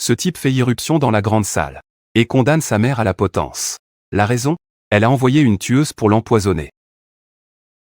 Ce type fait irruption dans la grande salle et condamne sa mère à la potence. La raison? Elle a envoyé une tueuse pour l'empoisonner.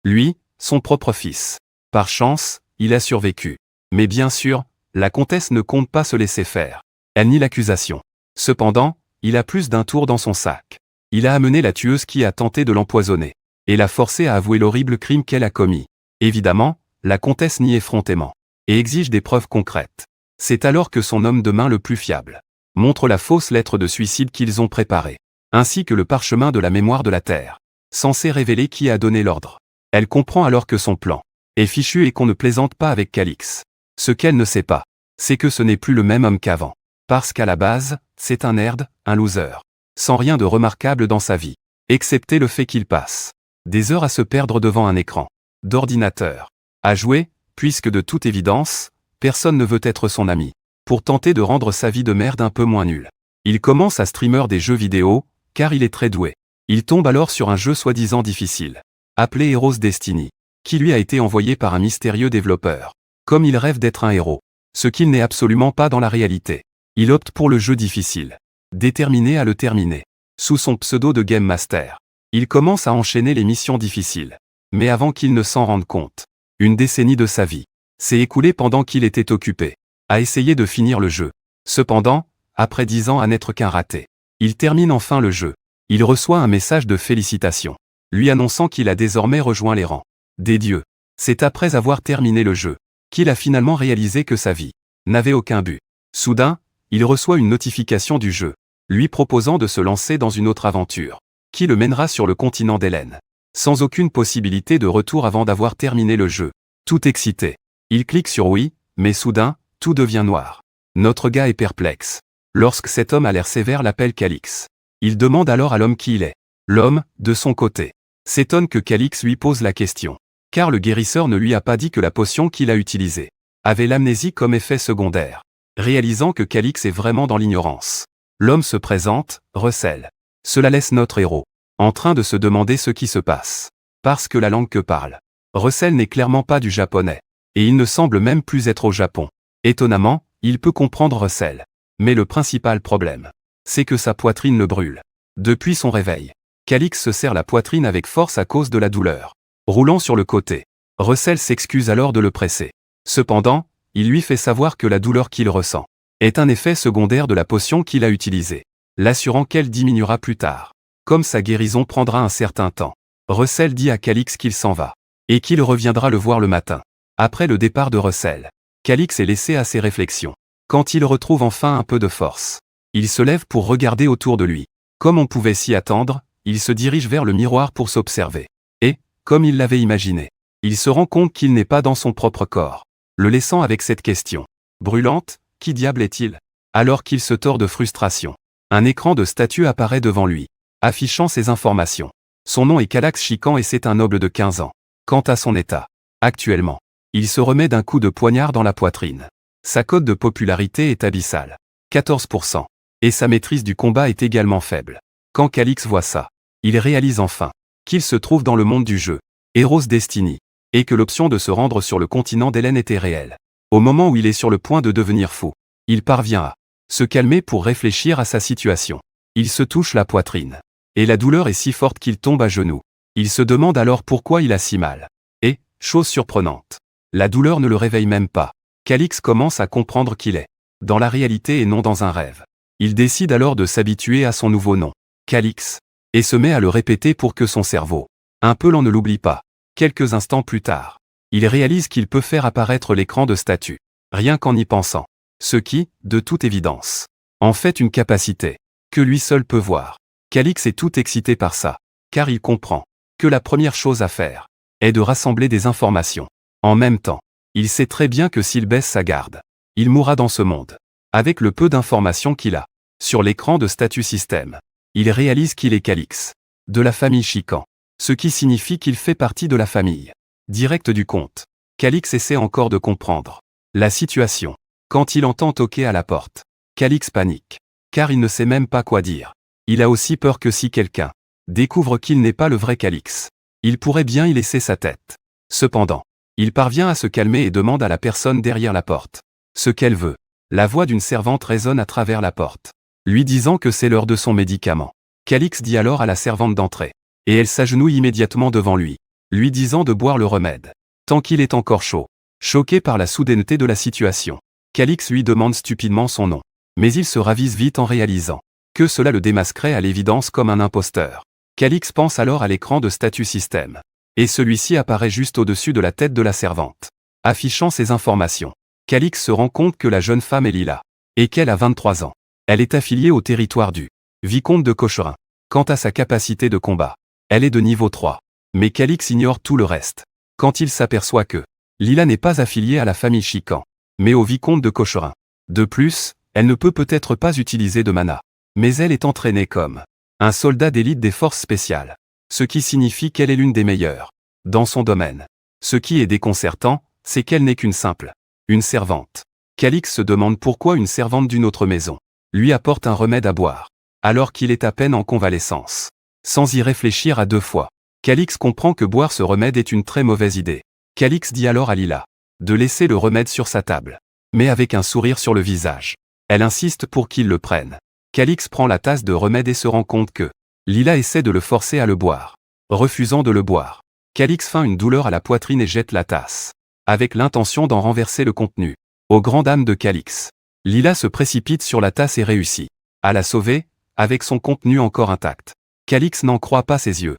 Lui, son propre fils. Par chance, il a survécu. Mais bien sûr, la comtesse ne compte pas se laisser faire. Elle nie l'accusation. Cependant, il a plus d'un tour dans son sac. Il a amené la tueuse qui a tenté de l'empoisonner et l'a forcée à avouer l'horrible crime qu'elle a commis. Évidemment, la comtesse nie effrontément et exige des preuves concrètes. C'est alors que son homme de main le plus fiable montre la fausse lettre de suicide qu'ils ont préparée, ainsi que le parchemin de la mémoire de la Terre, censé révéler qui a donné l'ordre. Elle comprend alors que son plan est fichu et qu'on ne plaisante pas avec Calix. Ce qu'elle ne sait pas, c'est que ce n'est plus le même homme qu'avant. Parce qu'à la base, c'est un nerd, un loser, sans rien de remarquable dans sa vie, excepté le fait qu'il passe des heures à se perdre devant un écran d'ordinateur, à jouer, puisque de toute évidence, personne ne veut être son ami, pour tenter de rendre sa vie de merde un peu moins nulle. Il commence à streamer des jeux vidéo, car il est très doué. Il tombe alors sur un jeu soi-disant difficile, appelé Heroes Destiny, qui lui a été envoyé par un mystérieux développeur. Comme il rêve d'être un héros, ce qu'il n'est absolument pas dans la réalité, il opte pour le jeu difficile, déterminé à le terminer. Sous son pseudo de Game Master, il commence à enchaîner les missions difficiles. Mais avant qu'il ne s'en rende compte, une décennie de sa vie s'est écoulée pendant qu'il était occupé à essayer de finir le jeu. Cependant, après 10 ans à n'être qu'un raté, il termine enfin le jeu. Il reçoit un message de félicitations, lui annonçant qu'il a désormais rejoint les rangs des dieux. C'est après avoir terminé le jeu qu'il a finalement réalisé que sa vie n'avait aucun but. Soudain, il reçoit une notification du jeu, lui proposant de se lancer dans une autre aventure, qui le mènera sur le continent d'Hélène, sans aucune possibilité de retour avant d'avoir terminé le jeu. Tout excité, il clique sur oui, mais soudain, tout devient noir. Notre gars est perplexe. Lorsque cet homme à l'air sévère l'appelle Calix, il demande alors à l'homme qui il est. L'homme, de son côté, s'étonne que Calix lui pose la question, car le guérisseur ne lui a pas dit que la potion qu'il a utilisée avait l'amnésie comme effet secondaire. Réalisant que Calix est vraiment dans l'ignorance, l'homme se présente, Russell. Cela laisse notre héros en train de se demander ce qui se passe. Parce que la langue que parle Russell n'est clairement pas du japonais, et il ne semble même plus être au Japon. Étonnamment, il peut comprendre Russell. Mais le principal problème, c'est que sa poitrine le brûle. Depuis son réveil, Calix se serre la poitrine avec force à cause de la douleur. Roulant sur le côté, Russell s'excuse alors de le presser. Cependant, il lui fait savoir que la douleur qu'il ressent est un effet secondaire de la potion qu'il a utilisée, l'assurant qu'elle diminuera plus tard. Comme sa guérison prendra un certain temps, Russell dit à Calix qu'il s'en va, et qu'il reviendra le voir le matin. Après le départ de Russell, Calix est laissé à ses réflexions. Quand il retrouve enfin un peu de force, il se lève pour regarder autour de lui. Comme on pouvait s'y attendre, il se dirige vers le miroir pour s'observer. Et, comme il l'avait imaginé, il se rend compte qu'il n'est pas dans son propre corps, le laissant avec cette question brûlante, qui diable est-il? Alors qu'il se tord de frustration, un écran de statue apparaît devant lui, affichant ses informations. Son nom est Calax Chican et c'est un noble de 15 ans. Quant à son état, actuellement, il se remet d'un coup de poignard dans la poitrine. Sa cote de popularité est abyssale, 14%, et sa maîtrise du combat est également faible. Quand Calix voit ça, il réalise enfin qu'il se trouve dans le monde du jeu, Heroes Destiny, et que l'option de se rendre sur le continent d'Hélène était réelle. Au moment où il est sur le point de devenir fou, il parvient à se calmer pour réfléchir à sa situation. Il se touche la poitrine, et la douleur est si forte qu'il tombe à genoux. Il se demande alors pourquoi il a si mal. Et, chose surprenante, la douleur ne le réveille même pas. Calix commence à comprendre qu'il est dans la réalité et non dans un rêve. Il décide alors de s'habituer à son nouveau nom, Calix, et se met à le répéter pour que son cerveau, un peu lent, ne l'oublie pas. Quelques instants plus tard, il réalise qu'il peut faire apparaître l'écran de statue, rien qu'en y pensant. Ce qui, de toute évidence, en fait une capacité que lui seul peut voir. Calix est tout excité par ça, car il comprend que la première chose à faire est de rassembler des informations. En même temps, il sait très bien que s'il baisse sa garde, il mourra dans ce monde. Avec le peu d'informations qu'il a sur l'écran de statut système, il réalise qu'il est Calix, de la famille Chican, ce qui signifie qu'il fait partie de la famille directe du comte. Calix essaie encore de comprendre la situation. Quand il entend toquer à la porte, Calix panique, car il ne sait même pas quoi dire. Il a aussi peur que si quelqu'un découvre qu'il n'est pas le vrai Calix, il pourrait bien y laisser sa tête. Cependant, il parvient à se calmer et demande à la personne derrière la porte ce qu'elle veut. La voix d'une servante résonne à travers la porte, lui disant que c'est l'heure de son médicament. Calix dit alors à la servante d'entrer. Et elle s'agenouille immédiatement devant lui, lui disant de boire le remède, tant qu'il est encore chaud. Choqué par la soudaineté de la situation, Calix lui demande stupidement son nom. Mais il se ravise vite en réalisant que cela le démasquerait à l'évidence comme un imposteur. Calix pense alors à l'écran de statut système. Et celui-ci apparaît juste au-dessus de la tête de la servante. Affichant ces informations, Calix se rend compte que la jeune femme est Lila, et qu'elle a 23 ans. Elle est affiliée au territoire du vicomte de Cocherin. Quant à sa capacité de combat, elle est de niveau 3. Mais Calix ignore tout le reste. Quand il s'aperçoit que Lila n'est pas affiliée à la famille Chican, mais au vicomte de Cocherin. De plus, elle ne peut peut-être pas utiliser de mana. Mais elle est entraînée comme un soldat d'élite des forces spéciales. Ce qui signifie qu'elle est l'une des meilleures dans son domaine. Ce qui est déconcertant, c'est qu'elle n'est qu'une simple une servante. Calix se demande pourquoi une servante d'une autre maison lui apporte un remède à boire, alors qu'il est à peine en convalescence. Sans y réfléchir à deux fois, Calix comprend que boire ce remède est une très mauvaise idée. Calix dit alors à Lila de laisser le remède sur sa table, mais avec un sourire sur le visage. Elle insiste pour qu'il le prenne. Calix prend la tasse de remède et se rend compte que Lila essaie de le forcer à le boire. Refusant de le boire, Calix feint une douleur à la poitrine et jette la tasse, avec l'intention d'en renverser le contenu. Aux grandes dames de Calix, Lila se précipite sur la tasse et réussit à la sauver, avec son contenu encore intact. Calix n'en croit pas ses yeux.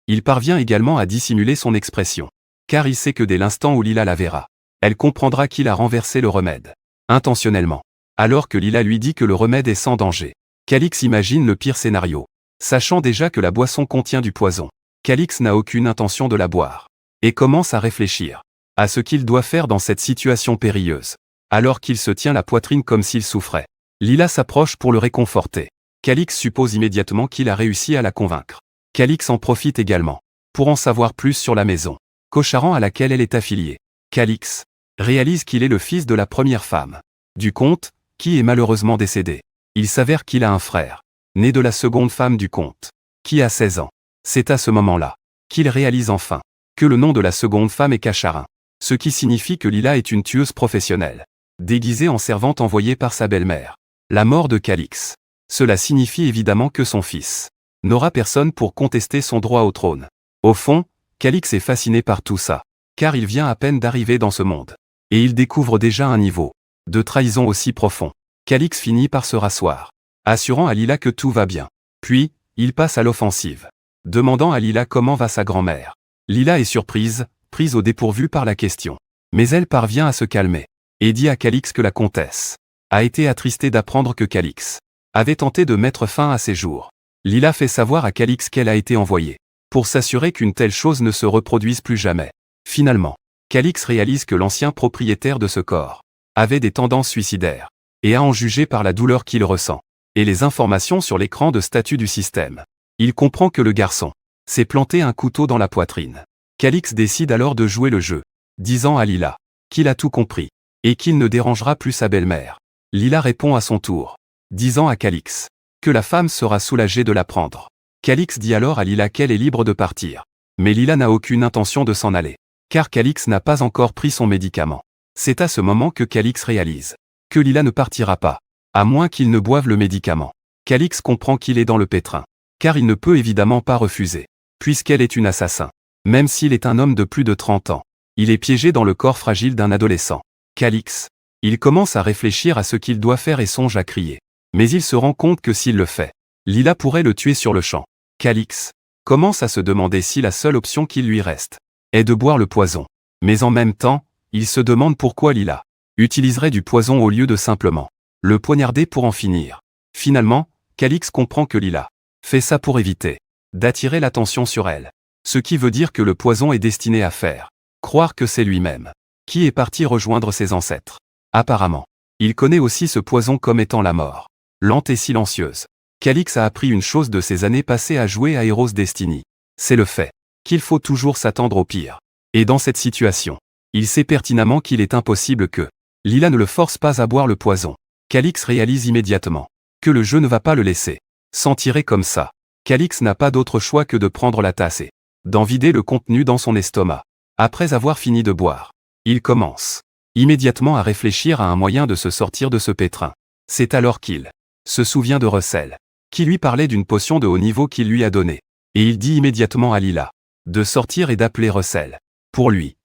Il parvient également à dissimuler son expression, car il sait que dès l'instant où Lila la verra, elle comprendra qu'il a renversé le remède, intentionnellement. Alors que Lila lui dit que le remède est sans danger, Calix imagine le pire scénario. Sachant déjà que la boisson contient du poison, Calix n'a aucune intention de la boire, et commence à réfléchir à ce qu'il doit faire dans cette situation périlleuse. Alors qu'il se tient la poitrine comme s'il souffrait, Lila s'approche pour le réconforter. Calix suppose immédiatement qu'il a réussi à la convaincre. Calix en profite également pour en savoir plus sur la maison Cocherin à laquelle elle est affiliée. Calix réalise qu'il est le fils de la première femme du comte, qui est malheureusement décédée. Il s'avère qu'il a un frère, né de la seconde femme du comte, qui a 16 ans. C'est à ce moment-là qu'il réalise enfin que le nom de la seconde femme est Cacharin, ce qui signifie que Lila est une tueuse professionnelle, déguisée en servante envoyée par sa belle-mère. La mort de Calix. Cela signifie évidemment que son fils n'aura personne pour contester son droit au trône. Au fond, Calix est fasciné par tout ça, car il vient à peine d'arriver dans ce monde, et il découvre déjà un niveau de trahison aussi profond. Calix finit par se rasseoir, assurant à Lila que tout va bien. Puis, il passe à l'offensive, demandant à Lila comment va sa grand-mère. Lila est surprise, prise au dépourvu par la question. Mais elle parvient à se calmer, et dit à Calix que la comtesse a été attristée d'apprendre que Calix avait tenté de mettre fin à ses jours. Lila fait savoir à Calix qu'elle a été envoyée pour s'assurer qu'une telle chose ne se reproduise plus jamais. Finalement, Calix réalise que l'ancien propriétaire de ce corps avait des tendances suicidaires, et à en juger par la douleur qu'il ressent, et les informations sur l'écran de statut du système. Il comprend que le garçon s'est planté un couteau dans la poitrine. Calix décide alors de jouer le jeu, disant à Lila qu'il a tout compris, et qu'il ne dérangera plus sa belle-mère. Lila répond à son tour, disant à Calix que la femme sera soulagée de l'apprendre. Calix dit alors à Lila qu'elle est libre de partir. Mais Lila n'a aucune intention de s'en aller, car Calix n'a pas encore pris son médicament. C'est à ce moment que Calix réalise que Lila ne partira pas, à moins qu'il ne boive le médicament. Calix comprend qu'il est dans le pétrin, car il ne peut évidemment pas refuser, puisqu'elle est une assassin. Même s'il est un homme de plus de 30 ans, il est piégé dans le corps fragile d'un adolescent. Calix, il commence à réfléchir à ce qu'il doit faire et songe à crier. Mais il se rend compte que s'il le fait, Lila pourrait le tuer sur le champ. Calix commence à se demander si la seule option qui lui reste est de boire le poison. Mais en même temps, il se demande pourquoi Lila utiliserait du poison au lieu de simplement le poignarder pour en finir. Finalement, Calix comprend que Lila fait ça pour éviter d'attirer l'attention sur elle. Ce qui veut dire que le poison est destiné à faire croire que c'est lui-même qui est parti rejoindre ses ancêtres. Apparemment, il connaît aussi ce poison comme étant la mort, lente et silencieuse. Calix a appris une chose de ses années passées à jouer à Heroes Destiny. C'est le fait qu'il faut toujours s'attendre au pire. Et dans cette situation, il sait pertinemment qu'il est impossible que Lila ne le force pas à boire le poison. Calix réalise immédiatement que le jeu ne va pas le laisser s'en tirer comme ça. Calix n'a pas d'autre choix que de prendre la tasse et d'en vider le contenu dans son estomac. Après avoir fini de boire, il commence immédiatement à réfléchir à un moyen de se sortir de ce pétrin. C'est alors qu'il se souvient de Russell, qui lui parlait d'une potion de haut niveau qu'il lui a donnée. Et il dit immédiatement à Lila de sortir et d'appeler Russell pour lui.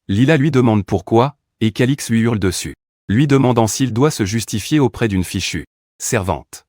Lila lui demande pourquoi, et Calix lui hurle dessus, lui demandant s'il doit se justifier auprès d'une fichue servante.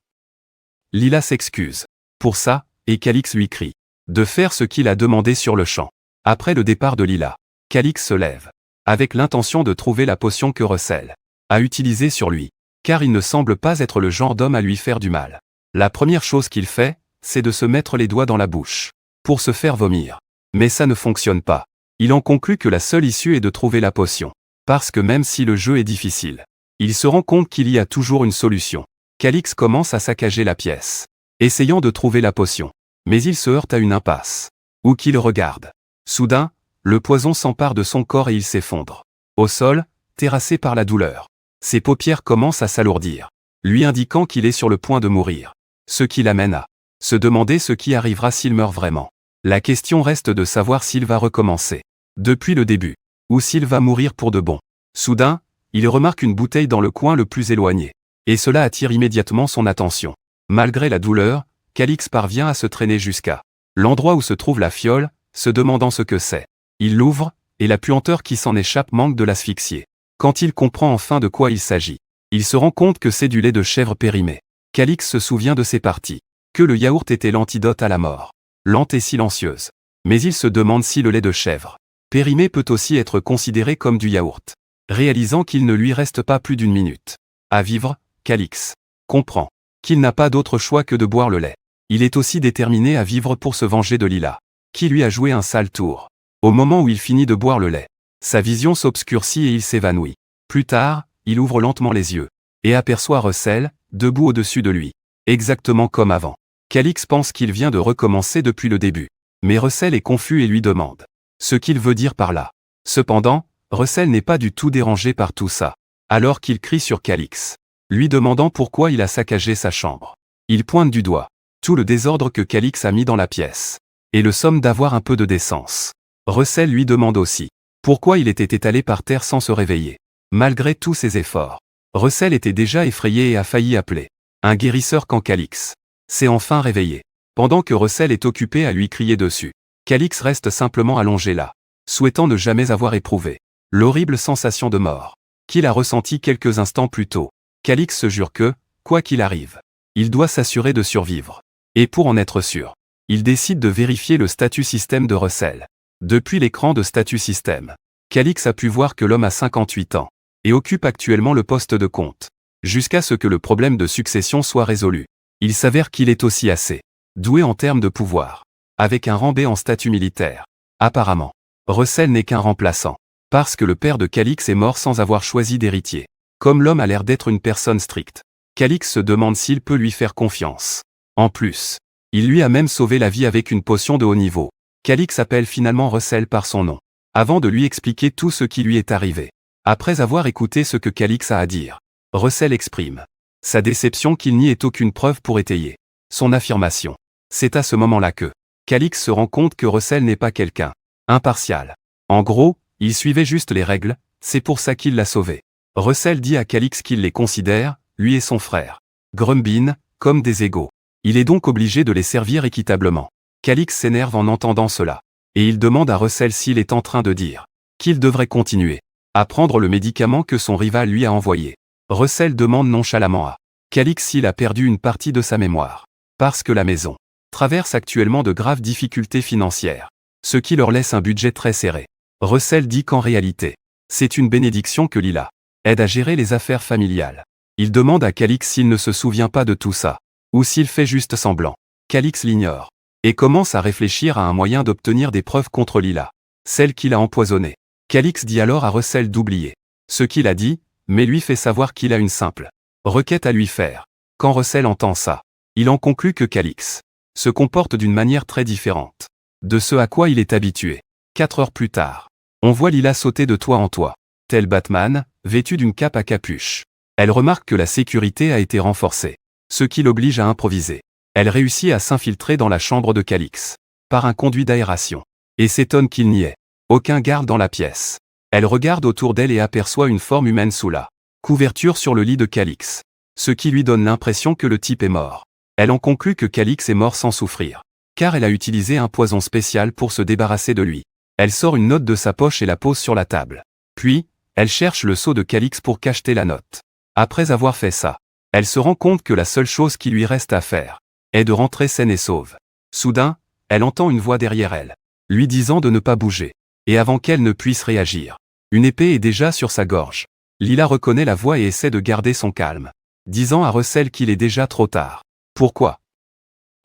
Lila s'excuse pour ça, et Calix lui crie de faire ce qu'il a demandé sur le champ. Après le départ de Lila, Calix se lève, avec l'intention de trouver la potion que Russell a utilisée sur lui, car il ne semble pas être le genre d'homme à lui faire du mal. La première chose qu'il fait, c'est de se mettre les doigts dans la bouche, pour se faire vomir. Mais ça ne fonctionne pas. Il en conclut que la seule issue est de trouver la potion. Parce que même si le jeu est difficile, il se rend compte qu'il y a toujours une solution. Calix commence à saccager la pièce, essayant de trouver la potion. Mais il se heurte à une impasse. Ou qu'il regarde. Soudain, le poison s'empare de son corps et il s'effondre. Au sol, terrassé par la douleur. Ses paupières commencent à s'alourdir, lui indiquant qu'il est sur le point de mourir. Ce qui l'amène à se demander ce qui arrivera s'il meurt vraiment. La question reste de savoir s'il va recommencer depuis le début, ou s'il va mourir pour de bon. Soudain, il remarque une bouteille dans le coin le plus éloigné, et cela attire immédiatement son attention. Malgré la douleur, Calix parvient à se traîner jusqu'à l'endroit où se trouve la fiole, se demandant ce que c'est. Il l'ouvre, et la puanteur qui s'en échappe manque de l'asphyxier. Quand il comprend enfin de quoi il s'agit, il se rend compte que c'est du lait de chèvre périmé. Calix se souvient de ses parties, que le yaourt était l'antidote à la mort, lente et silencieuse. Mais il se demande si le lait de chèvre périmé peut aussi être considéré comme du yaourt. Réalisant qu'il ne lui reste pas plus d'une minute à vivre, Calix comprend qu'il n'a pas d'autre choix que de boire le lait. Il est aussi déterminé à vivre pour se venger de Lila, qui lui a joué un sale tour. Au moment où il finit de boire le lait, sa vision s'obscurcit et il s'évanouit. Plus tard, il ouvre lentement les yeux, et aperçoit Russell, debout au-dessus de lui, exactement comme avant. Calix pense qu'il vient de recommencer depuis le début. Mais Russell est confus et lui demande ce qu'il veut dire par là. Cependant, Russell n'est pas du tout dérangé par tout ça, alors qu'il crie sur Calix, lui demandant pourquoi il a saccagé sa chambre. Il pointe du doigt tout le désordre que Calix a mis dans la pièce, et le somme d'avoir un peu de décence. Russell lui demande aussi pourquoi il était étalé par terre sans se réveiller. Malgré tous ses efforts, Russell était déjà effrayé et a failli appeler un guérisseur quand Calix s'est enfin réveillé. Pendant que Russell est occupé à lui crier dessus, Calix reste simplement allongé là, souhaitant ne jamais avoir éprouvé l'horrible sensation de mort qu'il a ressentie quelques instants plus tôt. Calix se jure que, quoi qu'il arrive, il doit s'assurer de survivre. Et pour en être sûr, il décide de vérifier le statut système de Russell. Depuis l'écran de statut système, Calix a pu voir que l'homme a 58 ans, et occupe actuellement le poste de comte. Jusqu'à ce que le problème de succession soit résolu, il s'avère qu'il est aussi assez doué en termes de pouvoir, avec un rang B en statut militaire. Apparemment, Russell n'est qu'un remplaçant, parce que le père de Calix est mort sans avoir choisi d'héritier. Comme l'homme a l'air d'être une personne stricte, Calix se demande s'il peut lui faire confiance. En plus, il lui a même sauvé la vie avec une potion de haut niveau. Calix appelle finalement Russell par son nom, avant de lui expliquer tout ce qui lui est arrivé. Après avoir écouté ce que Calix a à dire, Russell exprime sa déception qu'il n'y ait aucune preuve pour étayer son affirmation. C'est à ce moment-là que Calix se rend compte que Russell n'est pas quelqu'un impartial. En gros, il suivait juste les règles, c'est pour ça qu'il l'a sauvé. Russell dit à Calix qu'il les considère, lui et son frère Grumbin, comme des égaux. Il est donc obligé de les servir équitablement. Calix s'énerve en entendant cela, et il demande à Russell s'il est en train de dire qu'il devrait continuer à prendre le médicament que son rival lui a envoyé. Russell demande nonchalamment à Calix s'il a perdu une partie de sa mémoire, parce que la maison traverse actuellement de graves difficultés financières, ce qui leur laisse un budget très serré. Russell dit qu'en réalité, c'est une bénédiction que Lila aide à gérer les affaires familiales. Il demande à Calix s'il ne se souvient pas de tout ça, ou s'il fait juste semblant. Calix l'ignore, et commence à réfléchir à un moyen d'obtenir des preuves contre Lila, celle qu'il a empoisonnée. Calix dit alors à Russell d'oublier ce qu'il a dit, mais lui fait savoir qu'il a une simple requête à lui faire. Quand Russell entend ça, il en conclut que Calix se comporte d'une manière très différente de ce à quoi il est habitué. 4 heures plus tard, on voit Lila sauter de toit en toit, tel Batman, vêtue d'une cape à capuche. Elle remarque que la sécurité a été renforcée, ce qui l'oblige à improviser. Elle réussit à s'infiltrer dans la chambre de Calix par un conduit d'aération, et s'étonne qu'il n'y ait aucun garde dans la pièce. Elle regarde autour d'elle et aperçoit une forme humaine sous la couverture sur le lit de Calix. Ce qui lui donne l'impression que le type est mort. Elle en conclut que Calix est mort sans souffrir. Car elle a utilisé un poison spécial pour se débarrasser de lui. Elle sort une note de sa poche et la pose sur la table. Puis, elle cherche le seau de Calix pour cacheter la note. Après avoir fait ça, elle se rend compte que la seule chose qui lui reste à faire est de rentrer saine et sauve. Soudain, elle entend une voix derrière elle, lui disant de ne pas bouger. Et avant qu'elle ne puisse réagir, une épée est déjà sur sa gorge. Lila reconnaît la voix et essaie de garder son calme, disant à Russell qu'il est déjà trop tard. Pourquoi?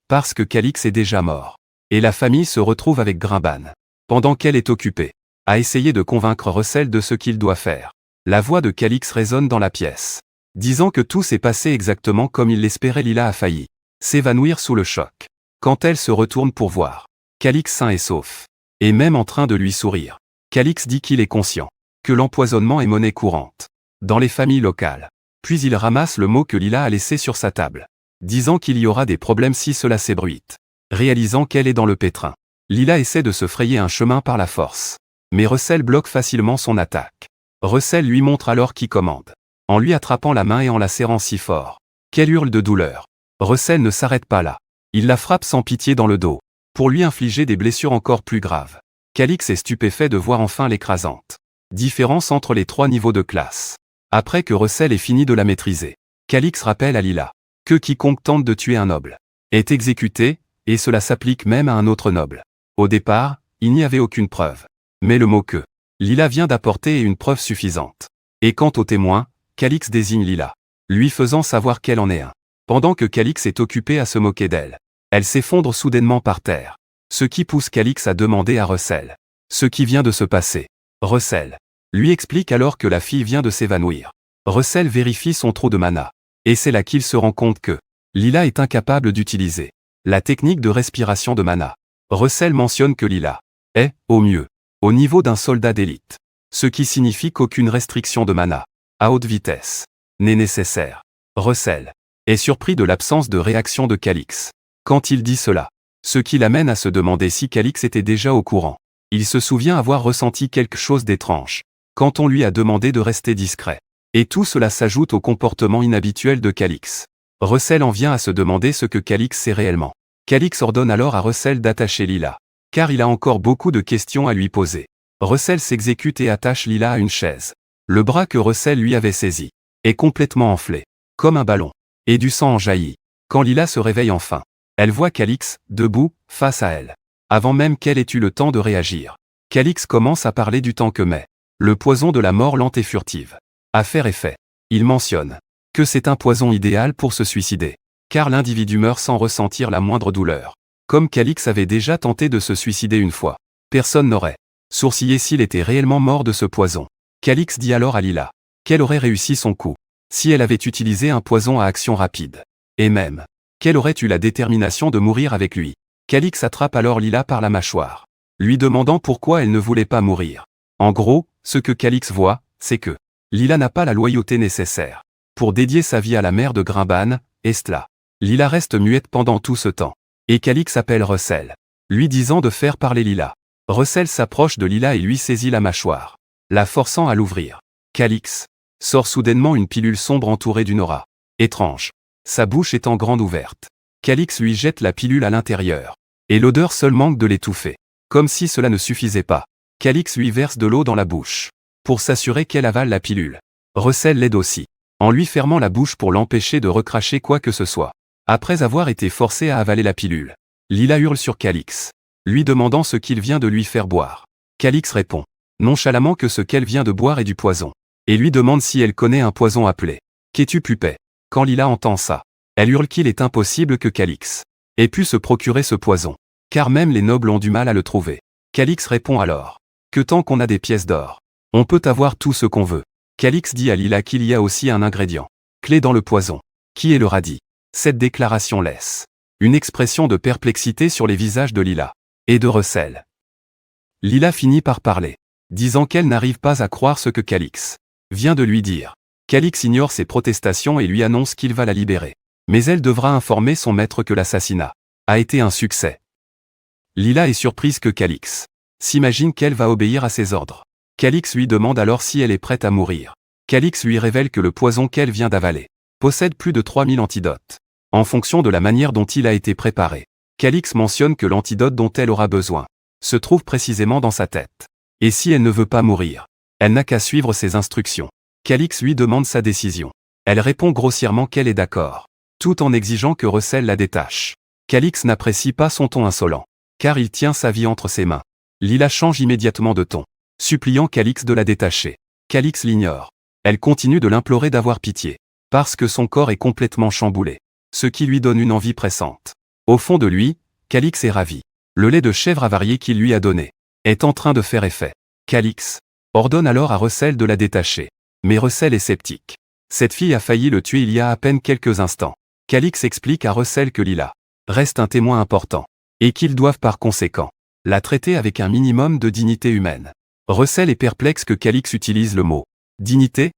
Parce que Calix est déjà mort. Et la famille se retrouve avec Grimban. Pendant qu'elle est occupée à essayer de convaincre Russell de ce qu'il doit faire, la voix de Calix résonne dans la pièce, disant que tout s'est passé exactement comme il l'espérait. Lila a failli s'évanouir sous le choc. Quand elle se retourne pour voir Calix sain et sauf, et même en train de lui sourire, Calix dit qu'il est conscient que l'empoisonnement est monnaie courante dans les familles locales. Puis il ramasse le mot que Lila a laissé sur sa table, disant qu'il y aura des problèmes si cela s'ébruite. Réalisant qu'elle est dans le pétrin, Lila essaie de se frayer un chemin par la force. Mais Russell bloque facilement son attaque. Russell lui montre alors qui commande, en lui attrapant la main et en la serrant si fort qu'elle hurle de douleur. Russell ne s'arrête pas là. Il la frappe sans pitié dans le dos, pour lui infliger des blessures encore plus graves. Calix est stupéfait de voir enfin l'écrasante différence entre les 3 niveaux de classe. Après que Russell ait fini de la maîtriser, Calix rappelle à Lila que quiconque tente de tuer un noble est exécuté, et cela s'applique même à un autre noble. Au départ, il n'y avait aucune preuve. Mais le mot que Lila vient d'apporter est une preuve suffisante. Et quant au témoin, Calix désigne Lila, lui faisant savoir qu'elle en est un. Pendant que Calix est occupé à se moquer d'elle, elle s'effondre soudainement par terre. Ce qui pousse Calix à demander à Russell ce qui vient de se passer. Russell lui explique alors que la fille vient de s'évanouir. Russell vérifie son trou de mana. Et c'est là qu'il se rend compte que Lila est incapable d'utiliser la technique de respiration de mana. Russell mentionne que Lila est, au mieux, au niveau d'un soldat d'élite. Ce qui signifie qu'aucune restriction de mana à haute vitesse n'est nécessaire. Russell est surpris de l'absence de réaction de Calix quand il dit cela, ce qui l'amène à se demander si Calix était déjà au courant. Il se souvient avoir ressenti quelque chose d'étrange quand on lui a demandé de rester discret. Et tout cela s'ajoute au comportement inhabituel de Calix. Russell en vient à se demander ce que Calix sait réellement. Calix ordonne alors à Russell d'attacher Lila, car il a encore beaucoup de questions à lui poser. Russell s'exécute et attache Lila à une chaise. Le bras que Russell lui avait saisi est complètement enflé, comme un ballon, et du sang en jaillit. Quand Lila se réveille enfin, elle voit Calix, debout, face à elle. Avant même qu'elle ait eu le temps de réagir, Calix commence à parler du temps que met le poison de la mort lente et furtive à faire effet. Il mentionne que c'est un poison idéal pour se suicider, car l'individu meurt sans ressentir la moindre douleur. Comme Calix avait déjà tenté de se suicider une fois, personne n'aurait sourcillé s'il était réellement mort de ce poison. Calix dit alors à Lila qu'elle aurait réussi son coup si elle avait utilisé un poison à action rapide, et même qu'elle aurait eu la détermination de mourir avec lui. Calix attrape alors Lila par la mâchoire, lui demandant pourquoi elle ne voulait pas mourir. En gros, ce que Calix voit, c'est que Lila n'a pas la loyauté nécessaire pour dédier sa vie à la mère de Grimban, Estla. Lila reste muette pendant tout ce temps, et Calix appelle Russell, lui disant de faire parler Lila. Russell s'approche de Lila et lui saisit la mâchoire, la forçant à l'ouvrir. Calix sort soudainement une pilule sombre entourée d'une aura étrange, sa bouche étant grande ouverte. Calix lui jette la pilule à l'intérieur, et l'odeur seule manque de l'étouffer. Comme si cela ne suffisait pas, Calix lui verse de l'eau dans la bouche, pour s'assurer qu'elle avale la pilule. Russell l'aide aussi, en lui fermant la bouche pour l'empêcher de recracher quoi que ce soit. Après avoir été forcé à avaler la pilule, Lila hurle sur Calix, lui demandant ce qu'il vient de lui faire boire. Calix répond nonchalamment que ce qu'elle vient de boire est du poison, et lui demande si elle connaît un poison appelé Ketupupé. Quand Lila entend ça, elle hurle qu'il est impossible que Calix ait pu se procurer ce poison, car même les nobles ont du mal à le trouver. Calix répond alors que tant qu'on a des pièces d'or, on peut avoir tout ce qu'on veut. Calix dit à Lila qu'il y a aussi un ingrédient clé dans le poison, qui est le radis. Cette déclaration laisse une expression de perplexité sur les visages de Lila et de Russell. Lila finit par parler, disant qu'elle n'arrive pas à croire ce que Calix vient de lui dire. Calix ignore ses protestations et lui annonce qu'il va la libérer. Mais elle devra informer son maître que l'assassinat a été un succès. Lila est surprise que Calix s'imagine qu'elle va obéir à ses ordres. Calix lui demande alors si elle est prête à mourir. Calix lui révèle que le poison qu'elle vient d'avaler possède plus de 3000 antidotes. En fonction de la manière dont il a été préparé, Calix mentionne que l'antidote dont elle aura besoin se trouve précisément dans sa tête. Et si elle ne veut pas mourir, elle n'a qu'à suivre ses instructions. Calix lui demande sa décision. Elle répond grossièrement qu'elle est d'accord, tout en exigeant que Russell la détache. Calix n'apprécie pas son ton insolent, car il tient sa vie entre ses mains. Lila change immédiatement de ton, suppliant Calix de la détacher. Calix l'ignore. Elle continue de l'implorer d'avoir pitié, parce que son corps est complètement chamboulé, ce qui lui donne une envie pressante. Au fond de lui, Calix est ravi. Le lait de chèvre avarié qu'il lui a donné est en train de faire effet. Calix ordonne alors à Russell de la détacher. Mais Russell est sceptique. Cette fille a failli le tuer il y a à peine quelques instants. Calix explique à Russell que Lila reste un témoin important, et qu'ils doivent par conséquent la traiter avec un minimum de dignité humaine. Russell est perplexe que Calix utilise le mot « dignité ».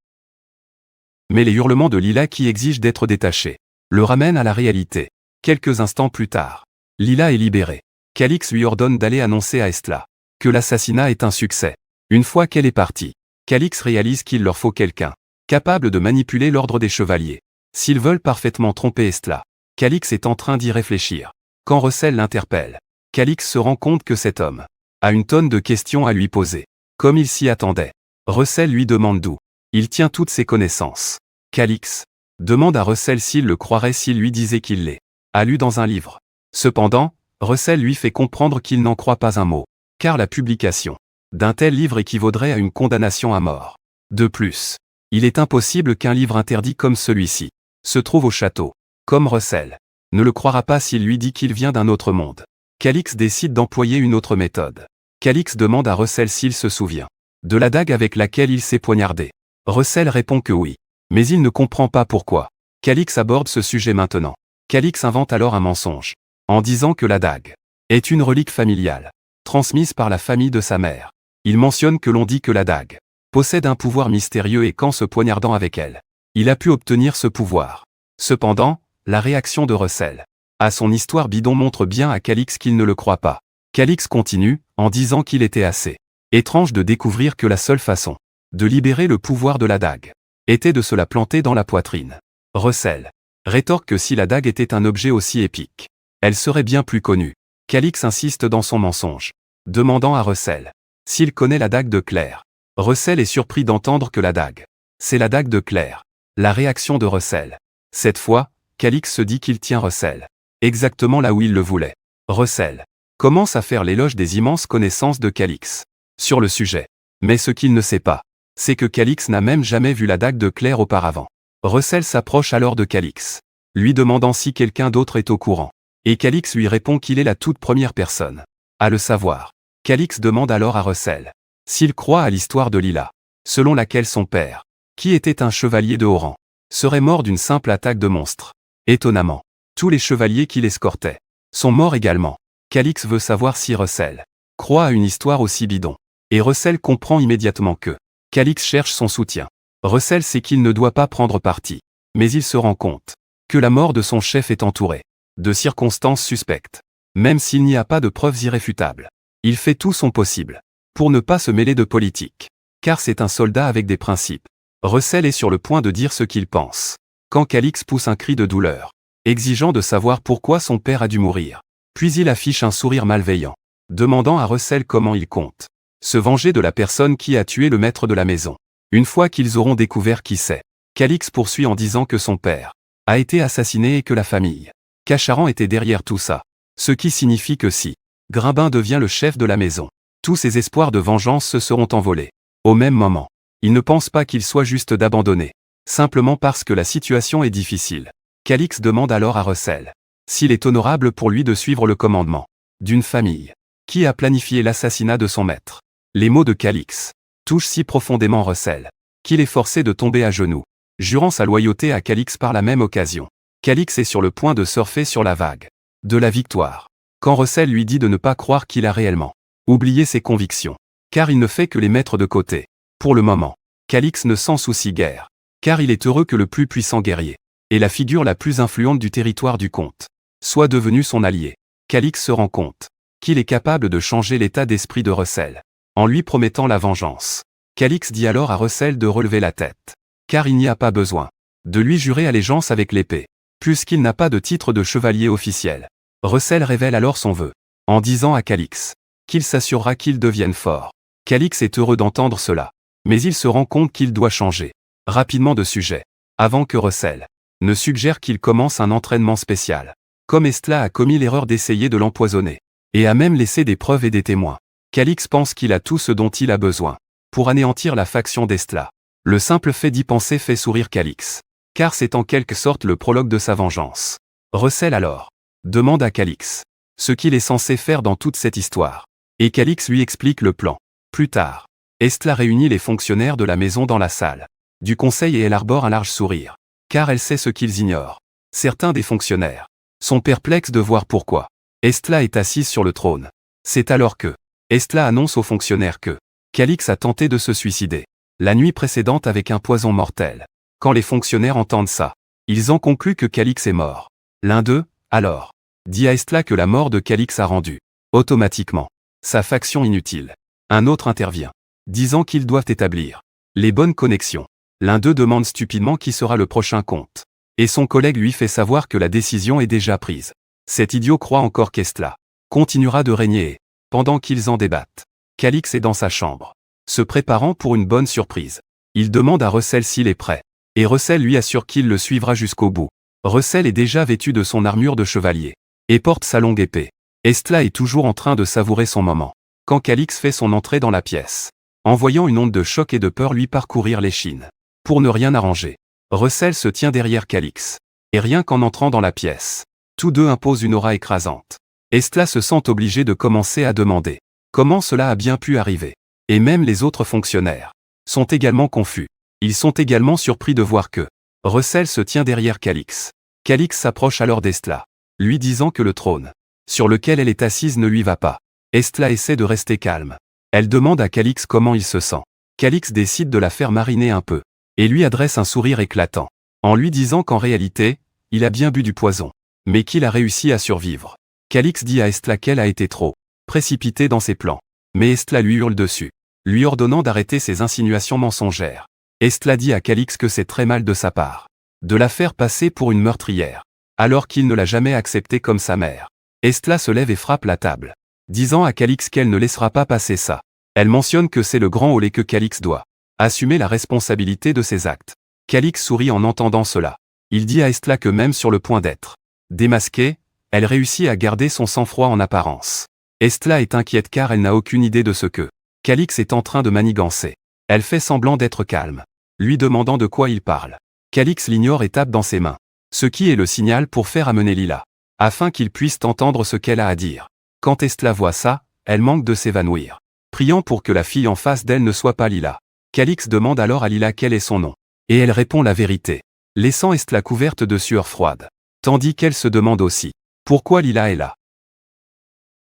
Mais les hurlements de Lila qui exigent d'être détachée le ramènent à la réalité. Quelques instants plus tard, Lila est libérée. Calix lui ordonne d'aller annoncer à Estla que l'assassinat est un succès. Une fois qu'elle est partie, Calix réalise qu'il leur faut quelqu'un capable de manipuler l'ordre des chevaliers. S'ils veulent parfaitement tromper Estla, Calix est en train d'y réfléchir. Quand Russell l'interpelle, Calix se rend compte que cet homme a une tonne de questions à lui poser. Comme il s'y attendait, Russell lui demande d'où il tient toutes ses connaissances. Calix demande à Russell s'il le croirait s'il lui disait qu'il les a lus dans un livre. Cependant, Russell lui fait comprendre qu'il n'en croit pas un mot, car la publication d'un tel livre équivaudrait à une condamnation à mort. De plus, il est impossible qu'un livre interdit comme celui-ci se trouve au château. Comme Russell ne le croira pas s'il lui dit qu'il vient d'un autre monde, Calix décide d'employer une autre méthode. Calix demande à Russell s'il se souvient de la dague avec laquelle il s'est poignardé. Russell répond que oui, mais il ne comprend pas pourquoi Calix aborde ce sujet maintenant. Calix invente alors un mensonge, en disant que la dague est une relique familiale, transmise par la famille de sa mère. Il mentionne que l'on dit que la dague possède un pouvoir mystérieux et qu'en se poignardant avec elle, il a pu obtenir ce pouvoir. Cependant, la réaction de Russell à son histoire bidon montre bien à Calix qu'il ne le croit pas. Calix continue, en disant qu'il était assez étrange de découvrir que la seule façon de libérer le pouvoir de la dague était de se la planter dans la poitrine. Russell rétorque que si la dague était un objet aussi épique, elle serait bien plus connue. Calix insiste dans son mensonge, demandant à Russell s'il connaît la dague de Claire. Russell est surpris d'entendre que la dague, c'est la dague de Claire. La réaction de Russell. Cette fois, Calix se dit qu'il tient Russell exactement là où il le voulait. Russell commence à faire l'éloge des immenses connaissances de Calix sur le sujet. Mais ce qu'il ne sait pas, c'est que Calix n'a même jamais vu la dague de Claire auparavant. Russell s'approche alors de Calix, lui demandant si quelqu'un d'autre est au courant. Et Calix lui répond qu'il est la toute première personne à le savoir. Calix demande alors à Russell s'il croit à l'histoire de Lila, selon laquelle son père, qui était un chevalier de haut rang, serait mort d'une simple attaque de monstre. Étonnamment, tous les chevaliers qui l'escortaient sont morts également. Calix veut savoir si Russell croit à une histoire aussi bidon. Et Russell comprend immédiatement que Calix cherche son soutien. Russell sait qu'il ne doit pas prendre parti, mais il se rend compte que la mort de son chef est entourée de circonstances suspectes. Même s'il n'y a pas de preuves irréfutables, il fait tout son possible pour ne pas se mêler de politique, car c'est un soldat avec des principes. Russell est sur le point de dire ce qu'il pense, quand Calix pousse un cri de douleur, exigeant de savoir pourquoi son père a dû mourir. Puis il affiche un sourire malveillant, demandant à Russell comment il compte se venger de la personne qui a tué le maître de la maison. Une fois qu'ils auront découvert qui c'est, Calix poursuit en disant que son père a été assassiné et que la famille Cacharan était derrière tout ça. Ce qui signifie que si Grimbin devient le chef de la maison, tous ses espoirs de vengeance se seront envolés. Au même moment, il ne pense pas qu'il soit juste d'abandonner, simplement parce que la situation est difficile. Calix demande alors à Russell s'il est honorable pour lui de suivre le commandement d'une famille qui a planifié l'assassinat de son maître. Les mots de Calix touchent si profondément Russell qu'il est forcé de tomber à genoux, jurant sa loyauté à Calix par la même occasion. Calix est sur le point de surfer sur la vague de la victoire, quand Russell lui dit de ne pas croire qu'il a réellement oublié ses convictions, car il ne fait que les mettre de côté. Pour le moment, Calix ne s'en soucie guère, car il est heureux que le plus puissant guerrier et la figure la plus influente du territoire du comte soit devenu son allié. Calix se rend compte qu'il est capable de changer l'état d'esprit de Russell, en lui promettant la vengeance. Calix dit alors à Russell de relever la tête. Car il n'y a pas besoin de lui jurer allégeance avec l'épée, puisqu'il n'a pas de titre de chevalier officiel. Russell révèle alors son vœu, en disant à Calix qu'il s'assurera qu'il devienne fort. Calix est heureux d'entendre cela, mais il se rend compte qu'il doit changer rapidement de sujet, avant que Russell ne suggère qu'il commence un entraînement spécial. Comme Estla a commis l'erreur d'essayer de l'empoisonner, et a même laissé des preuves et des témoins, Calix pense qu'il a tout ce dont il a besoin pour anéantir la faction d'Estla. Le simple fait d'y penser fait sourire Calix, car c'est en quelque sorte le prologue de sa vengeance. Russell alors demande à Calix ce qu'il est censé faire dans toute cette histoire, et Calix lui explique le plan. Plus tard, Estla réunit les fonctionnaires de la maison dans la salle du conseil et elle arbore un large sourire, car elle sait ce qu'ils ignorent. Certains des fonctionnaires sont perplexes de voir pourquoi Estla est assise sur le trône. C'est alors que Estla annonce aux fonctionnaires que Calix a tenté de se suicider la nuit précédente avec un poison mortel. Quand les fonctionnaires entendent ça, ils en concluent que Calix est mort. L'un d'eux, alors, dit à Estla que la mort de Calix a rendu automatiquement sa faction inutile. Un autre intervient, disant qu'ils doivent établir les bonnes connexions. L'un d'eux demande stupidement qui sera le prochain comte, et son collègue lui fait savoir que la décision est déjà prise. Cet idiot croit encore qu'Estla continuera de régner et, pendant qu'ils en débattent, Calix est dans sa chambre, se préparant pour une bonne surprise. Il demande à Russell s'il est prêt, et Russell lui assure qu'il le suivra jusqu'au bout. Russell est déjà vêtu de son armure de chevalier, et porte sa longue épée. Estla est toujours en train de savourer son moment, quand Calix fait son entrée dans la pièce, en voyant une onde de choc et de peur lui parcourir l'échine. Pour ne rien arranger, Russell se tient derrière Calix, et rien qu'en entrant dans la pièce, tous deux imposent une aura écrasante. Estla se sent obligée de commencer à demander comment cela a bien pu arriver. Et même les autres fonctionnaires sont également confus. Ils sont également surpris de voir que Russell se tient derrière Calix. Calix s'approche alors d'Estla, lui disant que le trône sur lequel elle est assise ne lui va pas. Estla essaie de rester calme. Elle demande à Calix comment il se sent. Calix décide de la faire mariner un peu, et lui adresse un sourire éclatant, en lui disant qu'en réalité, il a bien bu du poison, mais qu'il a réussi à survivre. Calix dit à Estla qu'elle a été trop précipitée dans ses plans, mais Estla lui hurle dessus, lui ordonnant d'arrêter ses insinuations mensongères. Estla dit à Calix que c'est très mal de sa part de la faire passer pour une meurtrière, alors qu'il ne l'a jamais acceptée comme sa mère. Estla se lève et frappe la table, disant à Calix qu'elle ne laissera pas passer ça. Elle mentionne que c'est le grand olé que Calix doit assumer la responsabilité de ses actes. Calix sourit en entendant cela. Il dit à Estla que même sur le point d'être démasquée, elle réussit à garder son sang-froid en apparence. Estla est inquiète car elle n'a aucune idée de ce que Calix est en train de manigancer. Elle fait semblant d'être calme, lui demandant de quoi il parle. Calix l'ignore et tape dans ses mains, ce qui est le signal pour faire amener Lila, afin qu'il puisse entendre ce qu'elle a à dire. Quand Estla voit ça, elle manque de s'évanouir, priant pour que la fille en face d'elle ne soit pas Lila. Calix demande alors à Lila quel est son nom, et elle répond la vérité, laissant Estla couverte de sueur froide, tandis qu'elle se demande aussi pourquoi Lila est là.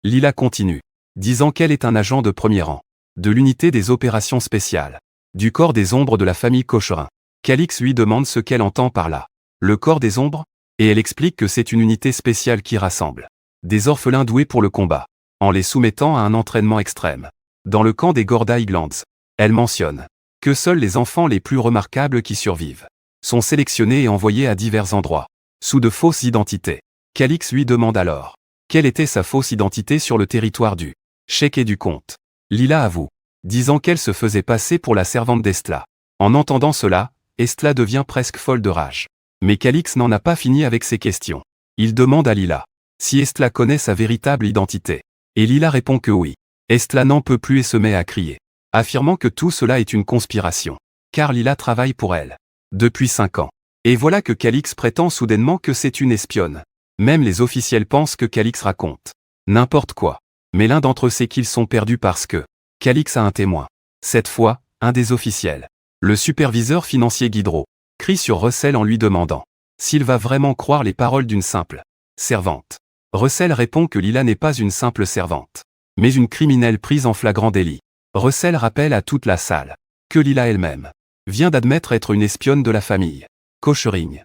Lila continue, disant qu'elle est un agent de premier rang, de l'unité des opérations spéciales, du corps des ombres de la famille Cocherin. Calix lui demande ce qu'elle entend par là. Le corps des ombres? Et elle explique que c'est une unité spéciale qui rassemble des orphelins doués pour le combat, en les soumettant à un entraînement extrême. Dans le camp des Gorda Highlands, elle mentionne que seuls les enfants les plus remarquables qui survivent sont sélectionnés et envoyés à divers endroits, sous de fausses identités. Calix lui demande alors quelle était sa fausse identité sur le territoire du Sheik et du comte. Lila avoue, disant qu'elle se faisait passer pour la servante d'Estla. En entendant cela, Estla devient presque folle de rage. Mais Calix n'en a pas fini avec ses questions. Il demande à Lila si Estla connaît sa véritable identité. Et Lila répond que oui. Estla n'en peut plus et se met à crier, affirmant que tout cela est une conspiration, car Lila travaille pour elle depuis 5 ans. Et voilà que Calix prétend soudainement que c'est une espionne. Même les officiels pensent que Calix raconte n'importe quoi. Mais l'un d'entre eux sait qu'ils sont perdus parce que Calix a un témoin. Cette fois, un des officiels, le superviseur financier Guidro, crie sur Russell en lui demandant s'il va vraiment croire les paroles d'une simple servante. Russell répond que Lila n'est pas une simple servante, mais une criminelle prise en flagrant délit. Russell rappelle à toute la salle que Lila elle-même vient d'admettre être une espionne de la famille Cochering.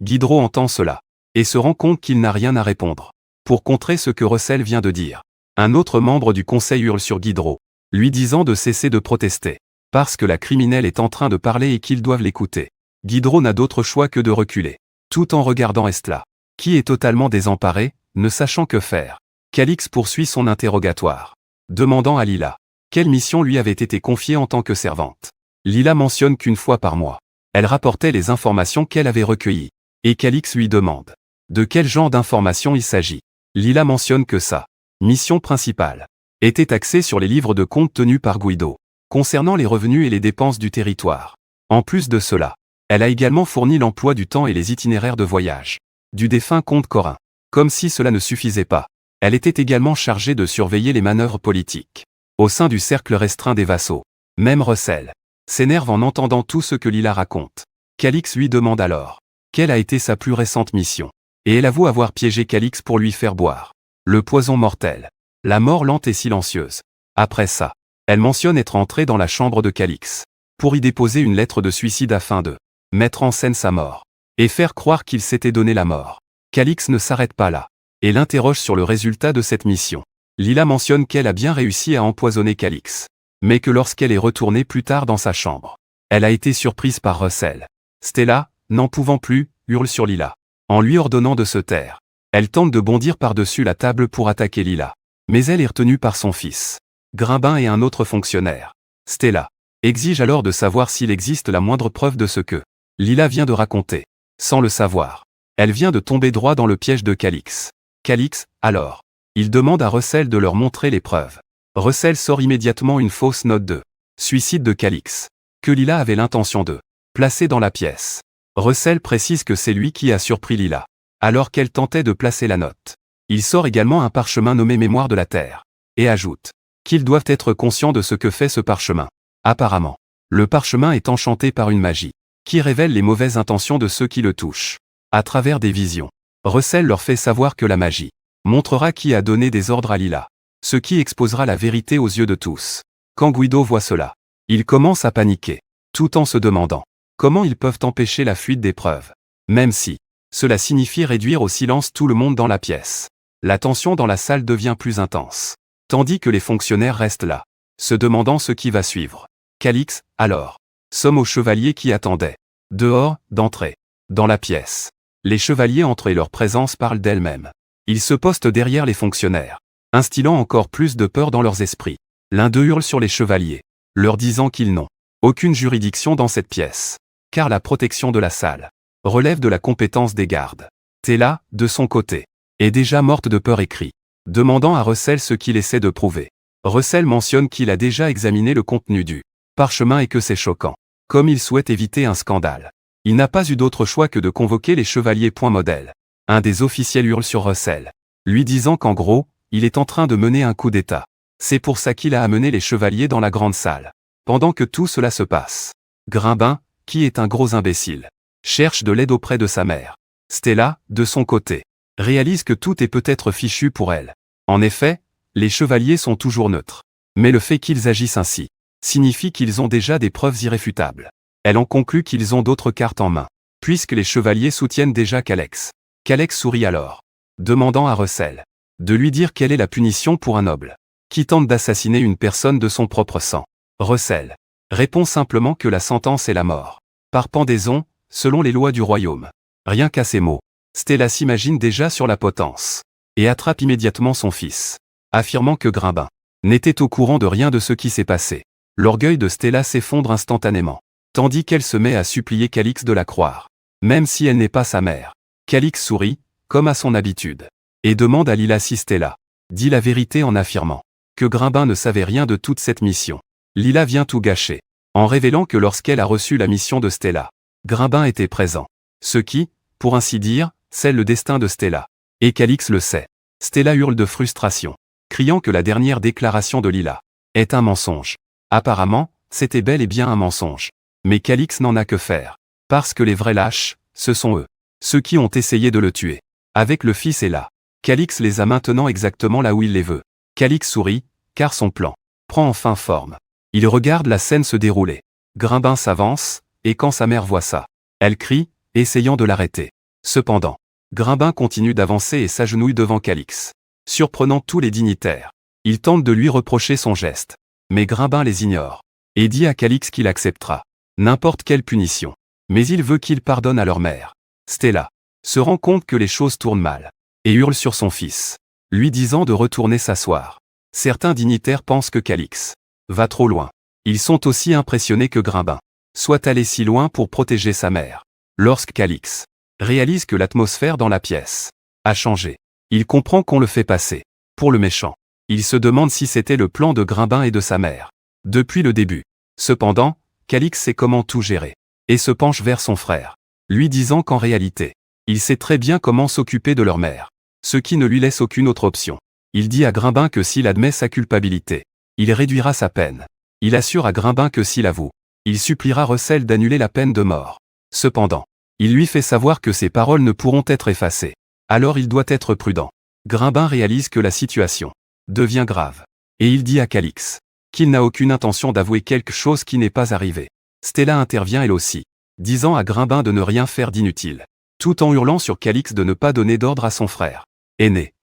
Guidro entend cela et se rend compte qu'il n'a rien à répondre pour contrer ce que Russell vient de dire. Un autre membre du conseil hurle sur Guidro, lui disant de cesser de protester, Parce que la criminelle est en train de parler et qu'ils doivent l'écouter. Guidro n'a d'autre choix que de reculer. Tout en regardant Estla, qui est totalement désemparée, ne sachant que faire. Calix poursuit son interrogatoire, demandant à Lila quelle mission lui avait été confiée en tant que servante. Lila mentionne qu'une fois par mois, elle rapportait les informations qu'elle avait recueillies. Et Calix lui demande de quel genre d'informations il s'agit. Lila mentionne que sa mission principale était axée sur les livres de compte tenus par Guido, concernant les revenus et les dépenses du territoire. En plus de cela, elle a également fourni l'emploi du temps et les itinéraires de voyage du défunt comte Corin. Comme si cela ne suffisait pas, elle était également chargée de surveiller les manœuvres politiques au sein du cercle restreint des vassaux. Même Russell s'énerve en entendant tout ce que Lila raconte. Calix lui demande alors quelle a été sa plus récente mission. Et elle avoue avoir piégé Calix pour lui faire boire le poison mortel, la mort lente et silencieuse. Après ça, elle mentionne être entrée dans la chambre de Calix pour y déposer une lettre de suicide afin de mettre en scène sa mort et faire croire qu'il s'était donné la mort. Calix ne s'arrête pas là et l'interroge sur le résultat de cette mission. Lila mentionne qu'elle a bien réussi à empoisonner Calix, mais que lorsqu'elle est retournée plus tard dans sa chambre, elle a été surprise par Russell. Stella, n'en pouvant plus, hurle sur Lila, en lui ordonnant de se taire. Elle tente de bondir par-dessus la table pour attaquer Lila, mais elle est retenue par son fils, Grimbin et un autre fonctionnaire. Stella exige alors de savoir s'il existe la moindre preuve de ce que Lila vient de raconter. Sans le savoir, elle vient de tomber droit dans le piège de Calix. Calix, alors, il demande à Russell de leur montrer les preuves. Russell sort immédiatement une fausse note de suicide de Calix, que Lila avait l'intention de placer dans la pièce. Russell précise que c'est lui qui a surpris Lila, alors qu'elle tentait de placer la note. Il sort également un parchemin nommé Mémoire de la Terre, et ajoute qu'ils doivent être conscients de ce que fait ce parchemin. Apparemment, le parchemin est enchanté par une magie, qui révèle les mauvaises intentions de ceux qui le touchent. À travers des visions, Russell leur fait savoir que la magie montrera qui a donné des ordres à Lila, ce qui exposera la vérité aux yeux de tous. Quand Guido voit cela, il commence à paniquer, tout en se demandant comment ils peuvent empêcher la fuite des preuves, même si cela signifie réduire au silence tout le monde dans la pièce. La tension dans la salle devient plus intense, tandis que les fonctionnaires restent là, se demandant ce qui va suivre. Calix, alors, somme aux chevaliers qui attendaient dehors, d'entrer dans la pièce. Les chevaliers entrent et leur présence parle d'elle-même. Ils se postent derrière les fonctionnaires, instillant encore plus de peur dans leurs esprits. L'un d'eux hurle sur les chevaliers, leur disant qu'ils n'ont aucune juridiction dans cette pièce, car la protection de la salle relève de la compétence des gardes. Tella, de son côté, est déjà morte de peur et crie, demandant à Russell ce qu'il essaie de prouver. Russell mentionne qu'il a déjà examiné le contenu du parchemin et que c'est choquant. Comme il souhaite éviter un scandale, il n'a pas eu d'autre choix que de convoquer les chevaliers. Modèle. Un des officiels hurle sur Russell, lui disant qu'en gros, il est en train de mener un coup d'État. C'est pour ça qu'il a amené les chevaliers dans la grande salle. Pendant que tout cela se passe, Grimbin, qui est un gros imbécile, cherche de l'aide auprès de sa mère. Stella, de son côté, réalise que tout est peut-être fichu pour elle. En effet, les chevaliers sont toujours neutres. Mais le fait qu'ils agissent ainsi signifie qu'ils ont déjà des preuves irréfutables. Elle en conclut qu'ils ont d'autres cartes en main, puisque les chevaliers soutiennent déjà Calix. Calix sourit alors, demandant à Russell de lui dire quelle est la punition pour un noble qui tente d'assassiner une personne de son propre sang. Russell répond simplement que la sentence est la mort, par pendaison, selon les lois du royaume. Rien qu'à ces mots, Stella s'imagine déjà sur la potence, et attrape immédiatement son fils, affirmant que Grimbin n'était au courant de rien de ce qui s'est passé. L'orgueil de Stella s'effondre instantanément, tandis qu'elle se met à supplier Calix de la croire, même si elle n'est pas sa mère. Calix sourit, comme à son habitude, et demande à Lila si Stella dit la vérité en affirmant que Grimbin ne savait rien de toute cette mission. Lila vient tout gâcher, en révélant que lorsqu'elle a reçu la mission de Stella, Grimbin était présent, ce qui, pour ainsi dire, scelle le destin de Stella. Et Calix le sait. Stella hurle de frustration, criant que la dernière déclaration de Lila est un mensonge. Apparemment, c'était bel et bien un mensonge. Mais Calix n'en a que faire, parce que les vrais lâches, ce sont eux, ceux qui ont essayé de le tuer. Avec le fils et là, Calix les a maintenant exactement là où il les veut. Calix sourit, car son plan prend enfin forme. Il regarde la scène se dérouler. Grimbin s'avance, et quand sa mère voit ça, elle crie, essayant de l'arrêter. Cependant, Grimbin continue d'avancer et s'agenouille devant Calix, surprenant tous les dignitaires. Ils tentent de lui reprocher son geste, mais Grimbin les ignore, et dit à Calix qu'il acceptera n'importe quelle punition. Mais il veut qu'il pardonne à leur mère. Stella se rend compte que les choses tournent mal, et hurle sur son fils, lui disant de retourner s'asseoir. Certains dignitaires pensent que Calix va trop loin. Ils sont aussi impressionnés que Grimbin soit allé si loin pour protéger sa mère. Lorsque Calix réalise que l'atmosphère dans la pièce a changé, il comprend qu'on le fait passer pour le méchant. Il se demande si c'était le plan de Grimbin et de sa mère depuis le début. Cependant, Calix sait comment tout gérer, et se penche vers son frère, lui disant qu'en réalité, il sait très bien comment s'occuper de leur mère, ce qui ne lui laisse aucune autre option. Il dit à Grimbin que s'il admet sa culpabilité, il réduira sa peine. Il assure à Grimbin que s'il avoue, il suppliera Russell d'annuler la peine de mort. Cependant, il lui fait savoir que ses paroles ne pourront être effacées. Alors il doit être prudent. Grimbin réalise que la situation devient grave, et il dit à Calix qu'il n'a aucune intention d'avouer quelque chose qui n'est pas arrivé. Stella intervient elle aussi, disant à Grimbin de ne rien faire d'inutile, tout en hurlant sur Calix de ne pas donner d'ordre à son frère aîné.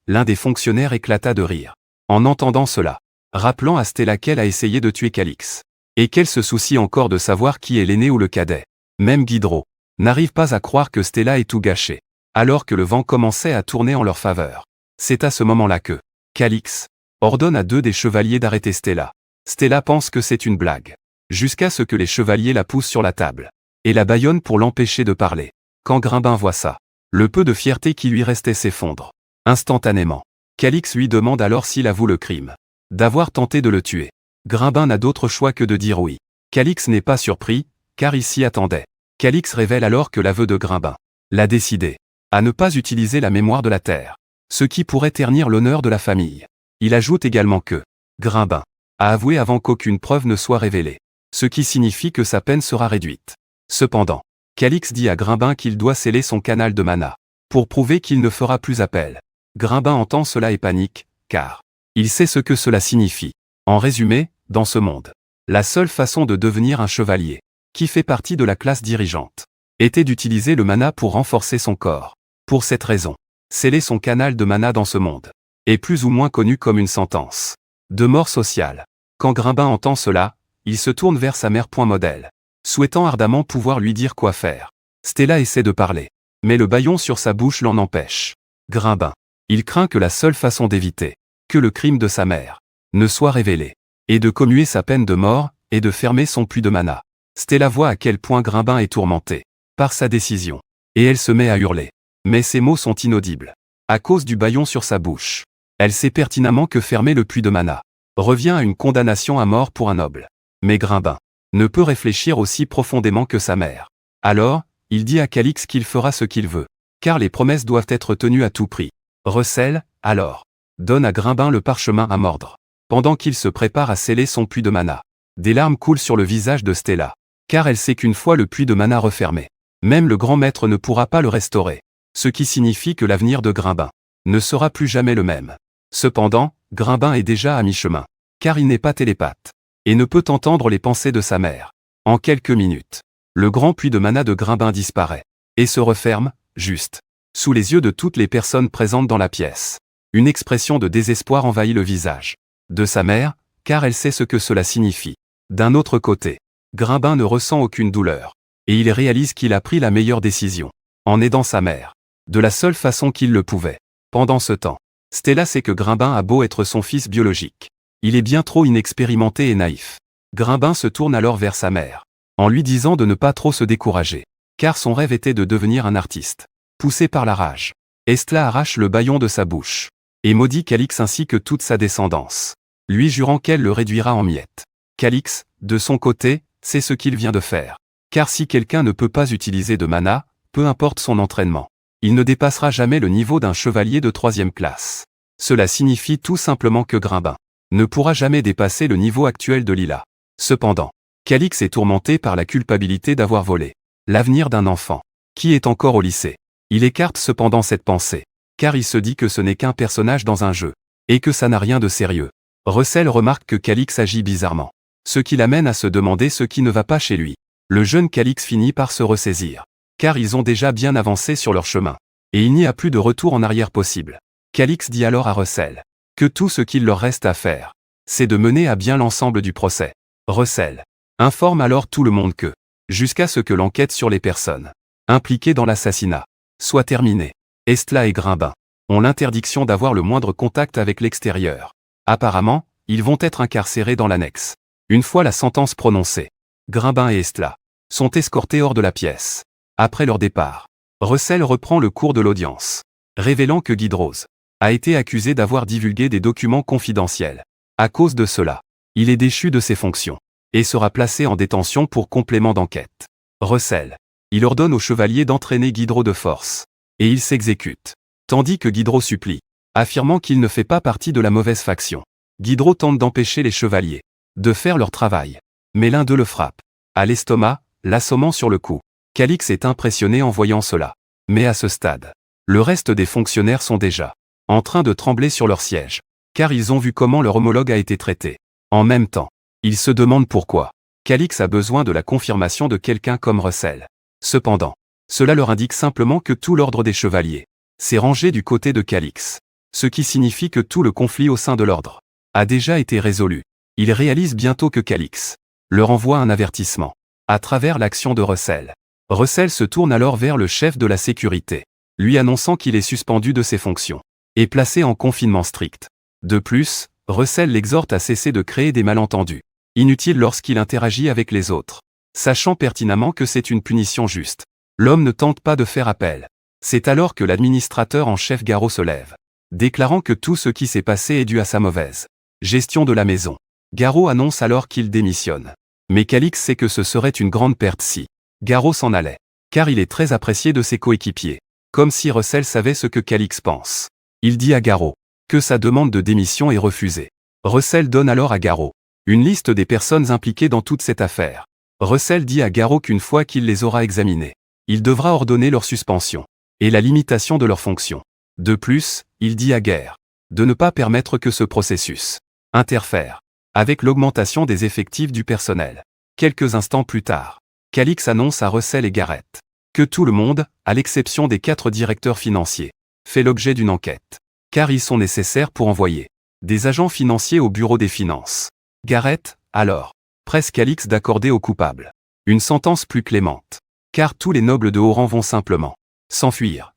L'un des fonctionnaires éclata de rire en entendant cela, rappelant à Stella qu'elle a essayé de tuer Calix, et qu'elle se soucie encore de savoir qui est l'aîné ou le cadet. Même Guidro n'arrive pas à croire que Stella ait tout gâché, alors que le vent commençait à tourner en leur faveur. C'est à ce moment-là que Calix ordonne à 2 des chevaliers d'arrêter Stella. Stella pense que c'est une blague, jusqu'à ce que les chevaliers la poussent sur la table et la bâillonnent pour l'empêcher de parler. Quand Grimbin voit ça, le peu de fierté qui lui restait s'effondre instantanément. Calix lui demande alors s'il avoue le crime d'avoir tenté de le tuer. Grimbin n'a d'autre choix que de dire oui. Calix n'est pas surpris, car il s'y attendait. Calix révèle alors que l'aveu de Grimbin l'a décidé à ne pas utiliser la mémoire de la terre, ce qui pourrait ternir l'honneur de la famille. Il ajoute également que Grimbin a avoué avant qu'aucune preuve ne soit révélée, ce qui signifie que sa peine sera réduite. Cependant, Calix dit à Grimbin qu'il doit sceller son canal de mana pour prouver qu'il ne fera plus appel. Grimbin entend cela et panique, car il sait ce que cela signifie. En résumé, dans ce monde, la seule façon de devenir un chevalier, qui fait partie de la classe dirigeante, était d'utiliser le mana pour renforcer son corps. Pour cette raison, sceller son canal de mana dans ce monde est plus ou moins connu comme une sentence de mort sociale. Quand Grimbin entend cela, il se tourne vers sa mère modèle, souhaitant ardemment pouvoir lui dire quoi faire. Stella essaie de parler, mais le bâillon sur sa bouche l'en empêche. Grimbin, il craint que la seule façon d'éviter que le crime de sa mère ne soit révélé, et de commuer sa peine de mort, et de fermer son puits de mana. Stella voit à quel point Grimbin est tourmenté par sa décision, et elle se met à hurler. Mais ses mots sont inaudibles, à cause du bâillon sur sa bouche. Elle sait pertinemment que fermer le puits de mana revient à une condamnation à mort pour un noble. Mais Grimbin ne peut réfléchir aussi profondément que sa mère. Alors, il dit à Calix qu'il fera ce qu'il veut, car les promesses doivent être tenues à tout prix. Russell, alors, donne à Grimbin le parchemin à mordre, pendant qu'il se prépare à sceller son puits de mana. Des larmes coulent sur le visage de Stella, car elle sait qu'une fois le puits de mana refermé, même le grand maître ne pourra pas le restaurer, ce qui signifie que l'avenir de Grimbin ne sera plus jamais le même. Cependant, Grimbin est déjà à mi-chemin, car il n'est pas télépathe, et ne peut entendre les pensées de sa mère. En quelques minutes, le grand puits de mana de Grimbin disparaît, et se referme, juste, sous les yeux de toutes les personnes présentes dans la pièce. Une expression de désespoir envahit le visage de sa mère, car elle sait ce que cela signifie. D'un autre côté, Grimbin ne ressent aucune douleur, et il réalise qu'il a pris la meilleure décision, en aidant sa mère, de la seule façon qu'il le pouvait. Pendant ce temps, Stella sait que Grimbin a beau être son fils biologique, il est bien trop inexpérimenté et naïf. Grimbin se tourne alors vers sa mère, en lui disant de ne pas trop se décourager, car son rêve était de devenir un artiste. Poussé par la rage, Estla arrache le bâillon de sa bouche, et maudit Calix ainsi que toute sa descendance, lui jurant qu'elle le réduira en miettes. Calix, de son côté, sait ce qu'il vient de faire, car si quelqu'un ne peut pas utiliser de mana, peu importe son entraînement, il ne dépassera jamais le niveau d'un chevalier de 3e classe. Cela signifie tout simplement que Grimbin ne pourra jamais dépasser le niveau actuel de Lila. Cependant, Calix est tourmenté par la culpabilité d'avoir volé l'avenir d'un enfant, qui est encore au lycée. Il écarte cependant cette pensée, car il se dit que ce n'est qu'un personnage dans un jeu, et que ça n'a rien de sérieux. Russell remarque que Calix agit bizarrement, ce qui l'amène à se demander ce qui ne va pas chez lui. Le jeune Calix finit par se ressaisir, car ils ont déjà bien avancé sur leur chemin, et il n'y a plus de retour en arrière possible. Calix dit alors à Russell que tout ce qu'il leur reste à faire, c'est de mener à bien l'ensemble du procès. Russell informe alors tout le monde que, jusqu'à ce que l'enquête sur les personnes impliquées dans l'assassinat soit terminée, Estla et Grimbin ont l'interdiction d'avoir le moindre contact avec l'extérieur. Apparemment, ils vont être incarcérés dans l'annexe. Une fois la sentence prononcée, Grimbin et Estla sont escortés hors de la pièce. Après leur départ, Russell reprend le cours de l'audience, révélant que Guidrose a été accusé d'avoir divulgué des documents confidentiels. À cause de cela, il est déchu de ses fonctions et sera placé en détention pour complément d'enquête. Russell, il ordonne au chevalier d'entraîner Guidro de force, et il s'exécute, tandis que Guidro supplie, affirmant qu'il ne fait pas partie de la mauvaise faction. Guidro tente d'empêcher les chevaliers de faire leur travail, mais l'un d'eux le frappe à l'estomac, l'assommant sur le cou. Calix est impressionné en voyant cela, mais à ce stade, le reste des fonctionnaires sont déjà en train de trembler sur leur siège, car ils ont vu comment leur homologue a été traité. En même temps, ils se demandent pourquoi Calix a besoin de la confirmation de quelqu'un comme Russell. Cependant, cela leur indique simplement que tout l'ordre des chevaliers s'est rangé du côté de Calix, ce qui signifie que tout le conflit au sein de l'ordre a déjà été résolu. Ils réalisent bientôt que Calix leur envoie un avertissement à travers l'action de Russell. Russell se tourne alors vers le chef de la sécurité, lui annonçant qu'il est suspendu de ses fonctions et placé en confinement strict. De plus, Russell l'exhorte à cesser de créer des malentendus inutiles lorsqu'il interagit avec les autres. Sachant pertinemment que c'est une punition juste, l'homme ne tente pas de faire appel. C'est alors que l'administrateur en chef Garot se lève, déclarant que tout ce qui s'est passé est dû à sa mauvaise gestion de la maison. Garot annonce alors qu'il démissionne. Mais Calix sait que ce serait une grande perte si Garot s'en allait, car il est très apprécié de ses coéquipiers, comme si Russell savait ce que Calix pense. Il dit à Garot que sa demande de démission est refusée. Russell donne alors à Garot une liste des personnes impliquées dans toute cette affaire. Russell dit à Garot qu'une fois qu'il les aura examinées, il devra ordonner leur suspension et la limitation de leurs fonctions. De plus, il dit à Guerre de ne pas permettre que ce processus interfère avec l'augmentation des effectifs du personnel. Quelques instants plus tard, Calix annonce à Russell et Garrett que tout le monde, à l'exception des 4 directeurs financiers, fait l'objet d'une enquête, car ils sont nécessaires pour envoyer des agents financiers au bureau des finances. Garrett, alors, presse Calix d'accorder aux coupables une sentence plus clémente, car tous les nobles de haut rang vont simplement s'enfuir.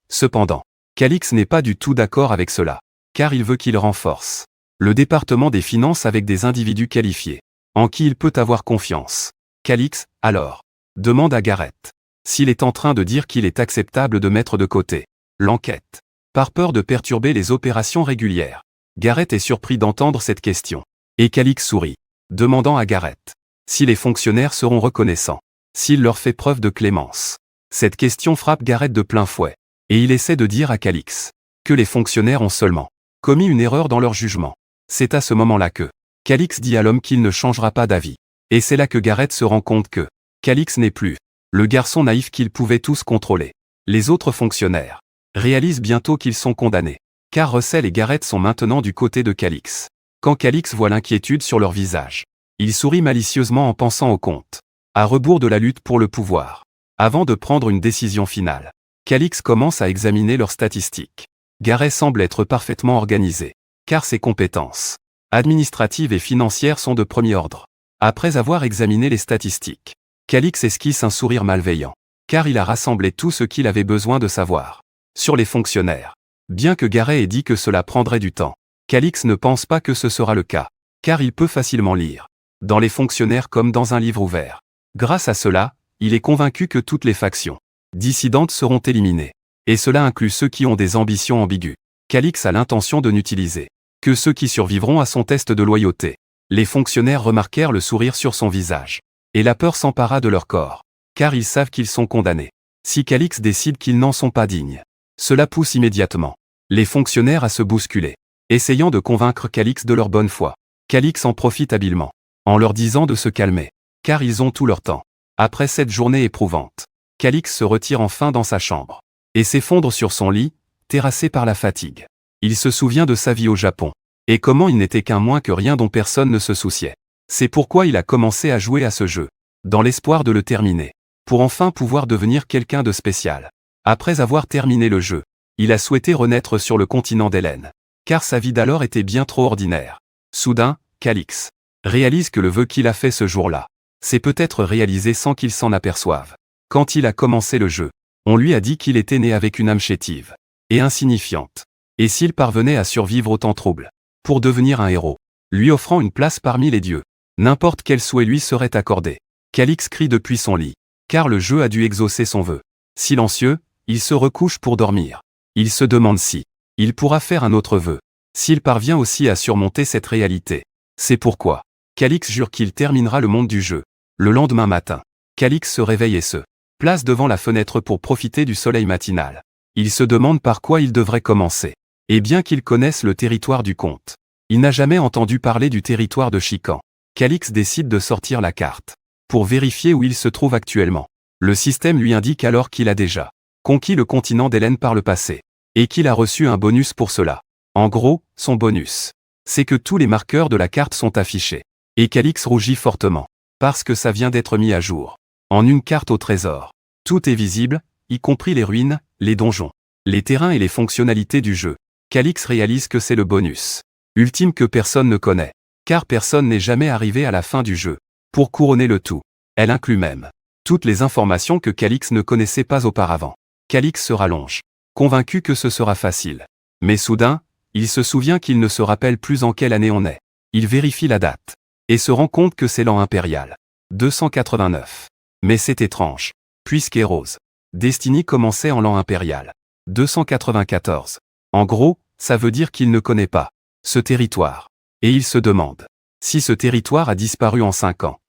Cependant, Calix n'est pas du tout d'accord avec cela, car il veut qu'il renforce le département des finances avec des individus qualifiés, en qui il peut avoir confiance. Calix, alors, demande à Garrett s'il est en train de dire qu'il est acceptable de mettre de côté l'enquête, par peur de perturber les opérations régulières. Garrett est surpris d'entendre cette question, et Calix sourit, demandant à Garrett si les fonctionnaires seront reconnaissants s'il leur fait preuve de clémence. Cette question frappe Garrett de plein fouet, et il essaie de dire à Calix que les fonctionnaires ont seulement commis une erreur dans leur jugement. C'est à ce moment-là que Calix dit à l'homme qu'il ne changera pas d'avis, et c'est là que Garrett se rend compte que Calix n'est plus le garçon naïf qu'ils pouvaient tous contrôler. Les autres fonctionnaires réalisent bientôt qu'ils sont condamnés, car Russell et Garrett sont maintenant du côté de Calix. Quand Calix voit l'inquiétude sur leur visage, il sourit malicieusement en pensant au compte à rebours de la lutte pour le pouvoir. Avant de prendre une décision finale, Calix commence à examiner leurs statistiques. Garrett semble être parfaitement organisé, car ses compétences administratives et financières sont de premier ordre. Après avoir examiné les statistiques, Calix esquisse un sourire malveillant, car il a rassemblé tout ce qu'il avait besoin de savoir sur les fonctionnaires. Bien que Garrett ait dit que cela prendrait du temps, Calix ne pense pas que ce sera le cas, car il peut facilement lire dans les fonctionnaires comme dans un livre ouvert. Grâce à cela, il est convaincu que toutes les factions dissidentes seront éliminées, et cela inclut ceux qui ont des ambitions ambiguës. Calix a l'intention de n'utiliser que ceux qui survivront à son test de loyauté. Les fonctionnaires remarquèrent le sourire sur son visage, et la peur s'empara de leur corps, car ils savent qu'ils sont condamnés. Si Calix décide qu'ils n'en sont pas dignes, cela pousse immédiatement les fonctionnaires à se bousculer, essayant de convaincre Calix de leur bonne foi. Calix en profite habilement, en leur disant de se calmer, car ils ont tout leur temps. Après cette journée éprouvante, Calix se retire enfin dans sa chambre, et s'effondre sur son lit, terrassé par la fatigue. Il se souvient de sa vie au Japon, et comment il n'était qu'un moins que rien dont personne ne se souciait. C'est pourquoi il a commencé à jouer à ce jeu, dans l'espoir de le terminer, pour enfin pouvoir devenir quelqu'un de spécial. Après avoir terminé le jeu, il a souhaité renaître sur le continent d'Hélène, car sa vie d'alors était bien trop ordinaire. Soudain, Calix réalise que le vœu qu'il a fait ce jour-là s'est peut-être réalisé sans qu'il s'en aperçoive. Quand il a commencé le jeu, on lui a dit qu'il était né avec une âme chétive et insignifiante. Et s'il parvenait à survivre au temps trouble, pour devenir un héros, lui offrant une place parmi les dieux, n'importe quel souhait lui serait accordé. Calix crie depuis son lit, car le jeu a dû exaucer son vœu. Silencieux, il se recouche pour dormir. Il se demande si il pourra faire un autre vœu, s'il parvient aussi à surmonter cette réalité. C'est pourquoi Calix jure qu'il terminera le monde du jeu. Le lendemain matin, Calix se réveille et se place devant la fenêtre pour profiter du soleil matinal. Il se demande par quoi il devrait commencer. Et bien qu'il connaisse le territoire du comte, il n'a jamais entendu parler du territoire de Chican. Calix décide de sortir la carte pour vérifier où il se trouve actuellement. Le système lui indique alors qu'il a déjà conquis le continent d'Hélène par le passé, et qu'il a reçu un bonus pour cela. En gros, son bonus, c'est que tous les marqueurs de la carte sont affichés. Et Calix rougit fortement, parce que ça vient d'être mis à jour. En une carte au trésor, tout est visible, y compris les ruines, les donjons, les terrains et les fonctionnalités du jeu. Calix réalise que c'est le bonus ultime que personne ne connaît, car personne n'est jamais arrivé à la fin du jeu. Pour couronner le tout, elle inclut même toutes les informations que Calix ne connaissait pas auparavant. Calix se rallonge, convaincu que ce sera facile. Mais soudain, il se souvient qu'il ne se rappelle plus en quelle année on est. Il vérifie la date, et se rend compte que c'est l'an impérial. 289. Mais c'est étrange, puisqu'Heroes Destiny commençait en l'an impérial. 294. En gros, ça veut dire qu'il ne connaît pas ce territoire. Et il se demande si ce territoire a disparu en 5 ans.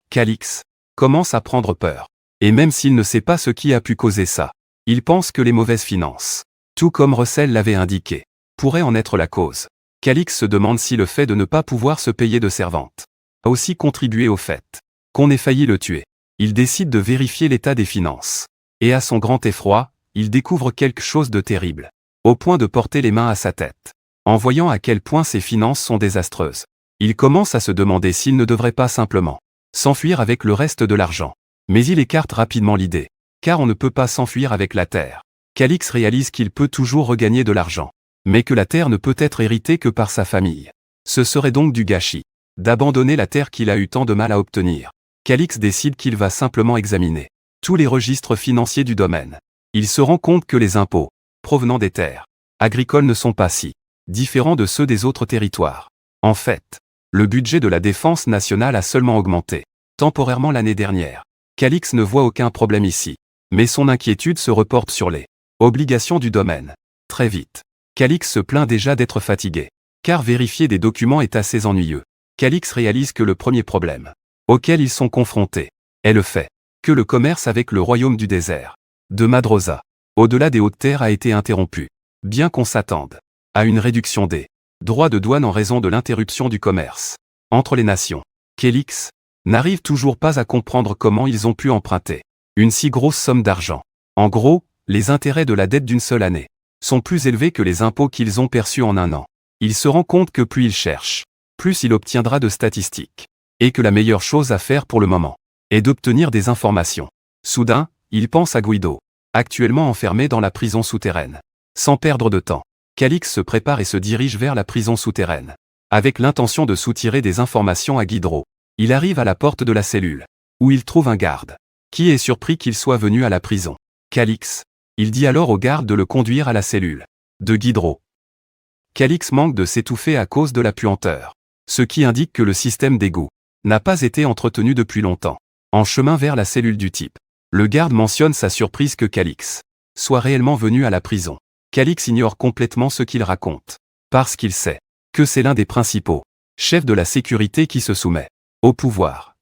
Calix commence à prendre peur. Et même s'il ne sait pas ce qui a pu causer ça, il pense que les mauvaises finances, tout comme Russell l'avait indiqué, pourraient en être la cause. Calix se demande si le fait de ne pas pouvoir se payer de servante a aussi contribué au fait qu'on ait failli le tuer. Il décide de vérifier l'état des finances. Et à son grand effroi, il découvre quelque chose de terrible, au point de porter les mains à sa tête. En voyant à quel point ses finances sont désastreuses, il commence à se demander s'il ne devrait pas simplement s'enfuir avec le reste de l'argent. Mais il écarte rapidement l'idée, car on ne peut pas s'enfuir avec la terre. Calix réalise qu'il peut toujours regagner de l'argent, mais que la terre ne peut être héritée que par sa famille. Ce serait donc du gâchis d'abandonner la terre qu'il a eu tant de mal à obtenir. Calix décide qu'il va simplement examiner tous les registres financiers du domaine. Il se rend compte que les impôts provenant des terres agricoles ne sont pas si différents de ceux des autres territoires. En fait, le budget de la défense nationale a seulement augmenté temporairement l'année dernière. Calix ne voit aucun problème ici, mais son inquiétude se reporte sur les obligations du domaine. Très vite, Calix se plaint déjà d'être fatigué, car vérifier des documents est assez ennuyeux. Calix réalise que le premier problème auquel ils sont confrontés est le fait que le commerce avec le royaume du désert de Madrosa, au-delà des hautes terres, a été interrompu, bien qu'on s'attende à une réduction des droits de douane en raison de l'interruption du commerce entre les nations. Calix n'arrive toujours pas à comprendre comment ils ont pu emprunter une si grosse somme d'argent. En gros, les intérêts de la dette d'une seule année sont plus élevés que les impôts qu'ils ont perçus en un an. Il se rend compte que plus il cherche, plus il obtiendra de statistiques, et que la meilleure chose à faire pour le moment est d'obtenir des informations. Soudain, il pense à Guido, actuellement enfermé dans la prison souterraine. Sans perdre de temps, Calix se prépare et se dirige vers la prison souterraine, avec l'intention de soutirer des informations à Guidro. Il arrive à la porte de la cellule, où il trouve un garde, qui est surpris qu'il soit venu à la prison. Calix, il dit alors au garde de le conduire à la cellule de Guidro. Calix manque de s'étouffer à cause de la puanteur, ce qui indique que le système d'égout n'a pas été entretenu depuis longtemps. En chemin vers la cellule du type, le garde mentionne sa surprise que Calix soit réellement venu à la prison. Calix ignore complètement ce qu'il raconte, parce qu'il sait que c'est l'un des principaux chefs de la sécurité qui se soumet au pouvoir.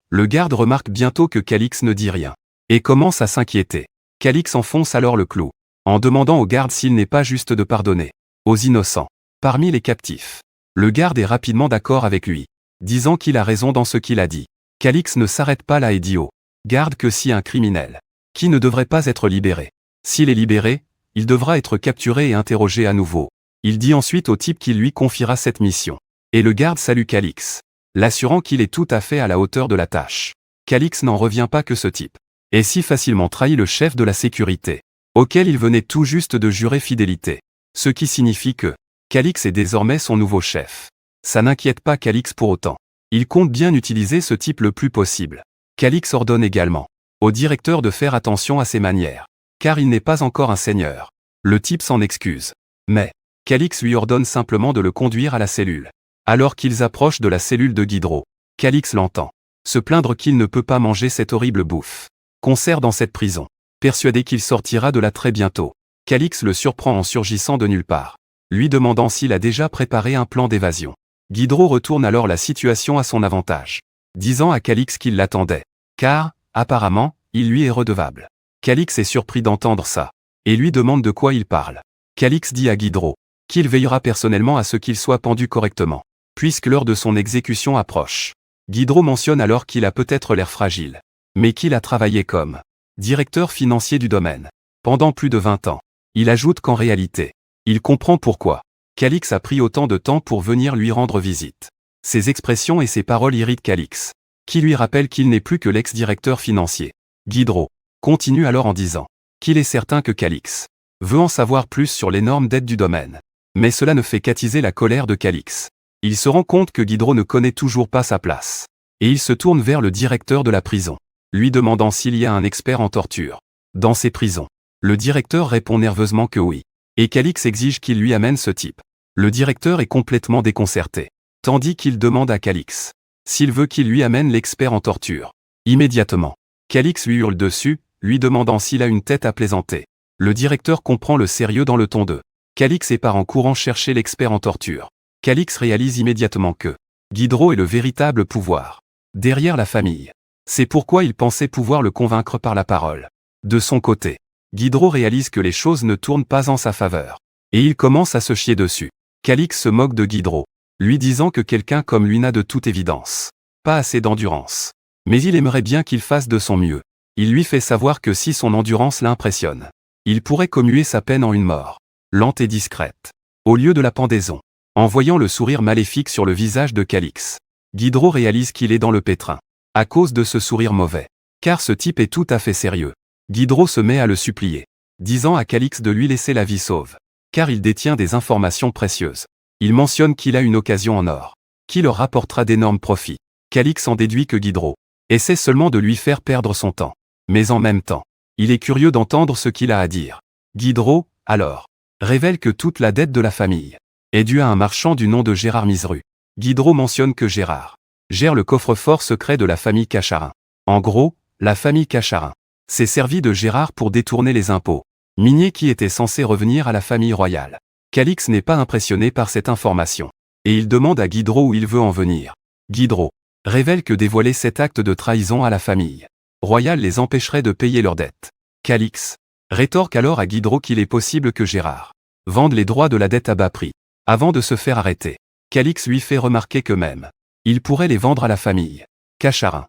Le garde remarque bientôt que Calix ne dit rien, et commence à s'inquiéter. Calix enfonce alors le clou, en demandant au garde s'il n'est pas juste de pardonner aux innocents parmi les captifs. Le garde est rapidement d'accord avec lui, disant qu'il a raison dans ce qu'il a dit. Calix ne s'arrête pas là et dit au garde que si un criminel, qui ne devrait pas être libéré, s'il est libéré, il devra être capturé et interrogé à nouveau. Il dit ensuite au type qu'il lui confiera cette mission. Et le garde salue Calix, l'assurant qu'il est tout à fait à la hauteur de la tâche. Calix n'en revient pas que ce type ait si facilement trahi le chef de la sécurité, auquel il venait tout juste de jurer fidélité. Ce qui signifie que Calix est désormais son nouveau chef. Ça n'inquiète pas Calix pour autant. Il compte bien utiliser ce type le plus possible. Calix ordonne également au directeur de faire attention à ses manières, car il n'est pas encore un seigneur. Le type s'en excuse. Mais Calix lui ordonne simplement de le conduire à la cellule. Alors qu'ils approchent de la cellule de Guidro, Calix l'entend se plaindre qu'il ne peut pas manger cette horrible bouffe. Concert dans cette prison. Persuadé qu'il sortira de là très bientôt, Calix le surprend en surgissant de nulle part, lui demandant s'il a déjà préparé un plan d'évasion. Guidro retourne alors la situation à son avantage, disant à Calix qu'il l'attendait, car, apparemment, il lui est redevable. Calix est surpris d'entendre ça, et lui demande de quoi il parle. Calix dit à Guidro qu'il veillera personnellement à ce qu'il soit pendu correctement, puisque l'heure de son exécution approche. Guidro mentionne alors qu'il a peut-être l'air fragile, mais qu'il a travaillé comme directeur financier du domaine pendant plus de 20 ans. Il ajoute qu'en réalité, il comprend pourquoi Calix a pris autant de temps pour venir lui rendre visite. Ses expressions et ses paroles irritent Calix, qui lui rappelle qu'il n'est plus que l'ex-directeur financier. Guidro continue alors en disant qu'il est certain que Calix veut en savoir plus sur l'énorme dette du domaine. Mais cela ne fait qu'attiser la colère de Calix. Il se rend compte que Guidro ne connaît toujours pas sa place. Et il se tourne vers le directeur de la prison, lui demandant s'il y a un expert en torture dans ces prisons. Le directeur répond nerveusement que oui. Et Calix exige qu'il lui amène ce type. Le directeur est complètement déconcerté, tandis qu'il demande à Calix s'il veut qu'il lui amène l'expert en torture. Immédiatement, Calix lui hurle dessus, lui demandant s'il a une tête à plaisanter. Le directeur comprend le sérieux dans le ton de Calix et part en courant chercher l'expert en torture. Calix réalise immédiatement que Guidro est le véritable pouvoir derrière la famille. C'est pourquoi il pensait pouvoir le convaincre par la parole. De son côté, Guidro réalise que les choses ne tournent pas en sa faveur. Et il commence à se chier dessus. Calix se moque de Guidro, lui disant que quelqu'un comme lui n'a de toute évidence pas assez d'endurance. Mais il aimerait bien qu'il fasse de son mieux. Il lui fait savoir que si son endurance l'impressionne, il pourrait commuer sa peine en une mort lente et discrète, au lieu de la pendaison. En voyant le sourire maléfique sur le visage de Calix, Guidro réalise qu'il est dans le pétrin, à cause de ce sourire mauvais. Car ce type est tout à fait sérieux. Guidro se met à le supplier, disant à Calix de lui laisser la vie sauve, car il détient des informations précieuses. Il mentionne qu'il a une occasion en or, qui leur rapportera d'énormes profits. Calix en déduit que Guidro essaie seulement de lui faire perdre son temps. Mais en même temps, il est curieux d'entendre ce qu'il a à dire. Guidro, alors, révèle que toute la dette de la famille est due à un marchand du nom de Gérard Misru. Guidro mentionne que Gérard gère le coffre-fort secret de la famille Cacharin. En gros, la famille Cacharin s'est servie de Gérard pour détourner les impôts miniers qui étaient censés revenir à la famille royale. Calix n'est pas impressionné par cette information, et il demande à Guidro où il veut en venir. Guidro révèle que dévoiler cet acte de trahison à la famille royale les empêcherait de payer leurs dettes. Calix rétorque alors à Guidro qu'il est possible que Gérard vende les droits de la dette à bas prix, avant de se faire arrêter. Calix lui fait remarquer que même il pourrait les vendre à la famille Cacharin.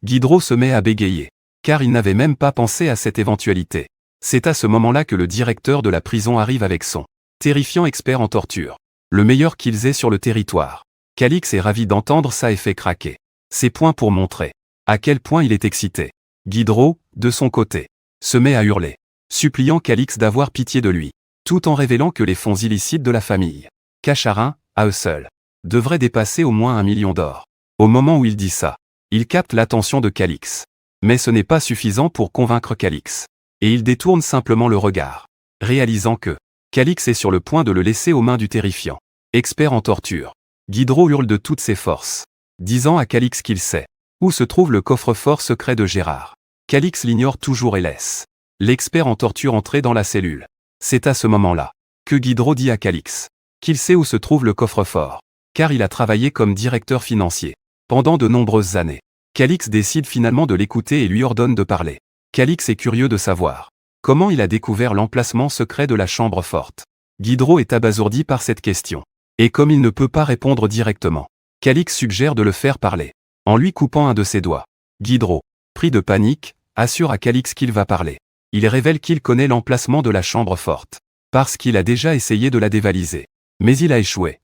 Guidro se met à bégayer, car il n'avait même pas pensé à cette éventualité. C'est à ce moment-là que le directeur de la prison arrive avec son terrifiant expert en torture, le meilleur qu'ils aient sur le territoire. Calix est ravi d'entendre ça et fait craquer ses poings pour montrer à quel point il est excité. Guidro, de son côté, se met à hurler, suppliant Calix d'avoir pitié de lui, tout en révélant que les fonds illicites de la famille Cacharin, à eux seuls, devraient dépasser au moins 1 million d'or. Au moment où il dit ça, il capte l'attention de Calix. Mais ce n'est pas suffisant pour convaincre Calix. Et il détourne simplement le regard, réalisant que Calix est sur le point de le laisser aux mains du terrifiant expert en torture. Guidro hurle de toutes ses forces, disant à Calix qu'il sait où se trouve le coffre-fort secret de Gérard. Calix l'ignore toujours et laisse l'expert en torture entrer dans la cellule. C'est à ce moment-là que Guidro dit à Calix qu'il sait où se trouve le coffre-fort, car il a travaillé comme directeur financier pendant de nombreuses années. Calix décide finalement de l'écouter et lui ordonne de parler. Calix est curieux de savoir comment il a découvert l'emplacement secret de la chambre forte. Guidro est abasourdi par cette question. Et comme il ne peut pas répondre directement, Calix suggère de le faire parler, en lui coupant un de ses doigts. Guidro, pris de panique, assure à Calix qu'il va parler. Il révèle qu'il connaît l'emplacement de la chambre forte, parce qu'il a déjà essayé de la dévaliser. Mais il a échoué.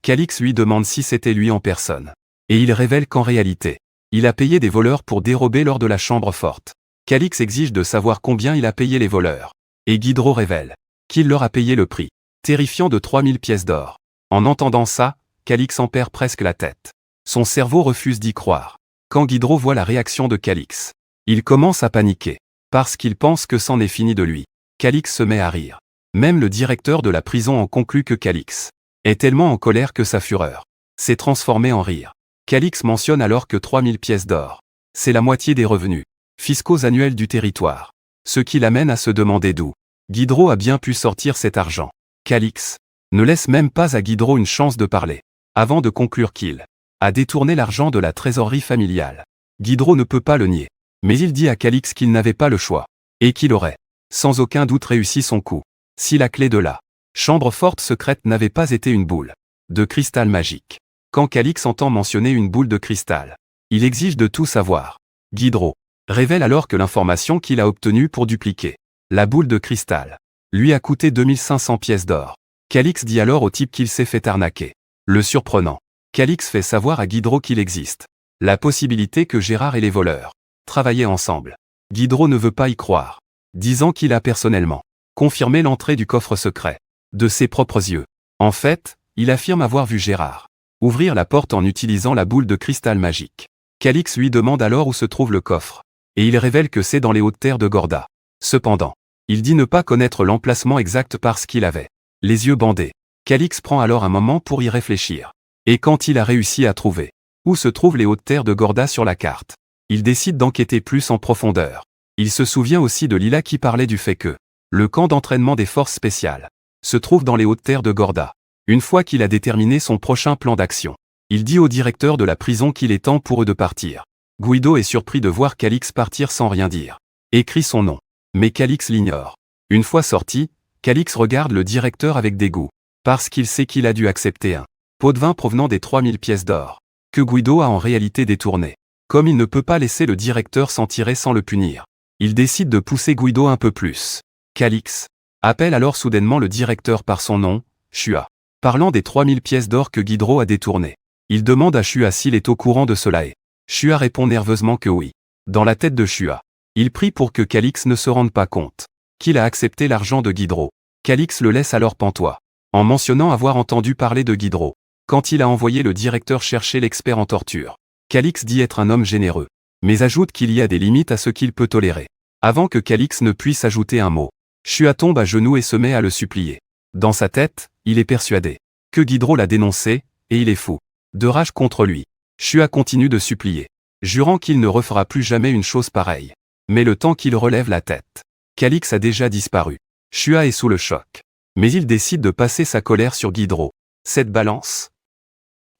Calix lui demande si c'était lui en personne. Et il révèle qu'en réalité, il a payé des voleurs pour dérober lors de la chambre forte. Calix exige de savoir combien il a payé les voleurs. Et Guidro révèle qu'il leur a payé le prix terrifiant de 3000 pièces d'or. En entendant ça, Calix en perd presque la tête. Son cerveau refuse d'y croire. Quand Guidro voit la réaction de Calix, il commence à paniquer, parce qu'il pense que c'en est fini de lui. Calix se met à rire. Même le directeur de la prison en conclut que Calix est tellement en colère que sa fureur s'est transformée en rire. Calix mentionne alors que 3000 pièces d'or, c'est la moitié des revenus fiscaux annuels du territoire. Ce qui l'amène à se demander d'où Guidro a bien pu sortir cet argent. Calix ne laisse même pas à Guidro une chance de parler, avant de conclure qu'il a détourné l'argent de la trésorerie familiale. Guidro ne peut pas le nier, mais il dit à Calix qu'il n'avait pas le choix, et qu'il aurait, sans aucun doute réussi son coup, si la clé de la chambre forte secrète n'avait pas été une boule de cristal magique. Quand Calix entend mentionner une boule de cristal, il exige de tout savoir. Guidro révèle alors que l'information qu'il a obtenue pour dupliquer la boule de cristal lui a coûté 2500 pièces d'or. Calix dit alors au type qu'il s'est fait arnaquer. Le surprenant, Calix fait savoir à Guidro qu'il existe la possibilité que Gérard et les voleurs travaillaient ensemble. Guidro ne veut pas y croire, disant qu'il a personnellement confirmé l'entrée du coffre secret de ses propres yeux. En fait, il affirme avoir vu Gérard ouvrir la porte en utilisant la boule de cristal magique. Calix lui demande alors où se trouve le coffre, et il révèle que c'est dans les hautes terres de Gorda. Cependant, il dit ne pas connaître l'emplacement exact parce qu'il avait les yeux bandés. Calix prend alors un moment pour y réfléchir, et quand il a réussi à trouver où se trouvent les hautes terres de Gorda sur la carte, il décide d'enquêter plus en profondeur. Il se souvient aussi de Lila qui parlait du fait que le camp d'entraînement des forces spéciales se trouve dans les hautes terres de Gorda. Une fois qu'il a déterminé son prochain plan d'action, il dit au directeur de la prison qu'il est temps pour eux de partir. Guido est surpris de voir Calix partir sans rien dire. Écrit son nom. Mais Calix l'ignore. Une fois sorti, Calix regarde le directeur avec dégoût, parce qu'il sait qu'il a dû accepter un pot de vin provenant des 3000 pièces d'or, que Guido a en réalité détourné. Comme il ne peut pas laisser le directeur s'en tirer sans le punir, il décide de pousser Guido un peu plus. Calix appelle alors soudainement le directeur par son nom, Shua. Parlant des 3000 pièces d'or que Guidro a détournées, il demande à Shua s'il est au courant de cela et Shua répond nerveusement que oui. Dans la tête de Shua, il prie pour que Calix ne se rende pas compte qu'il a accepté l'argent de Guidro. Calix le laisse alors pantois, en mentionnant avoir entendu parler de Guidro quand il a envoyé le directeur chercher l'expert en torture. Calix dit être un homme généreux, mais ajoute qu'il y a des limites à ce qu'il peut tolérer. Avant que Calix ne puisse ajouter un mot, Shua tombe à genoux et se met à le supplier. Dans sa tête, il est persuadé que Guidro l'a dénoncé, et il est fou de rage contre lui. Shua continue de supplier, jurant qu'il ne refera plus jamais une chose pareille. Mais le temps qu'il relève la tête, Calix a déjà disparu. Shua est sous le choc, mais il décide de passer sa colère sur Guidro. Cette balance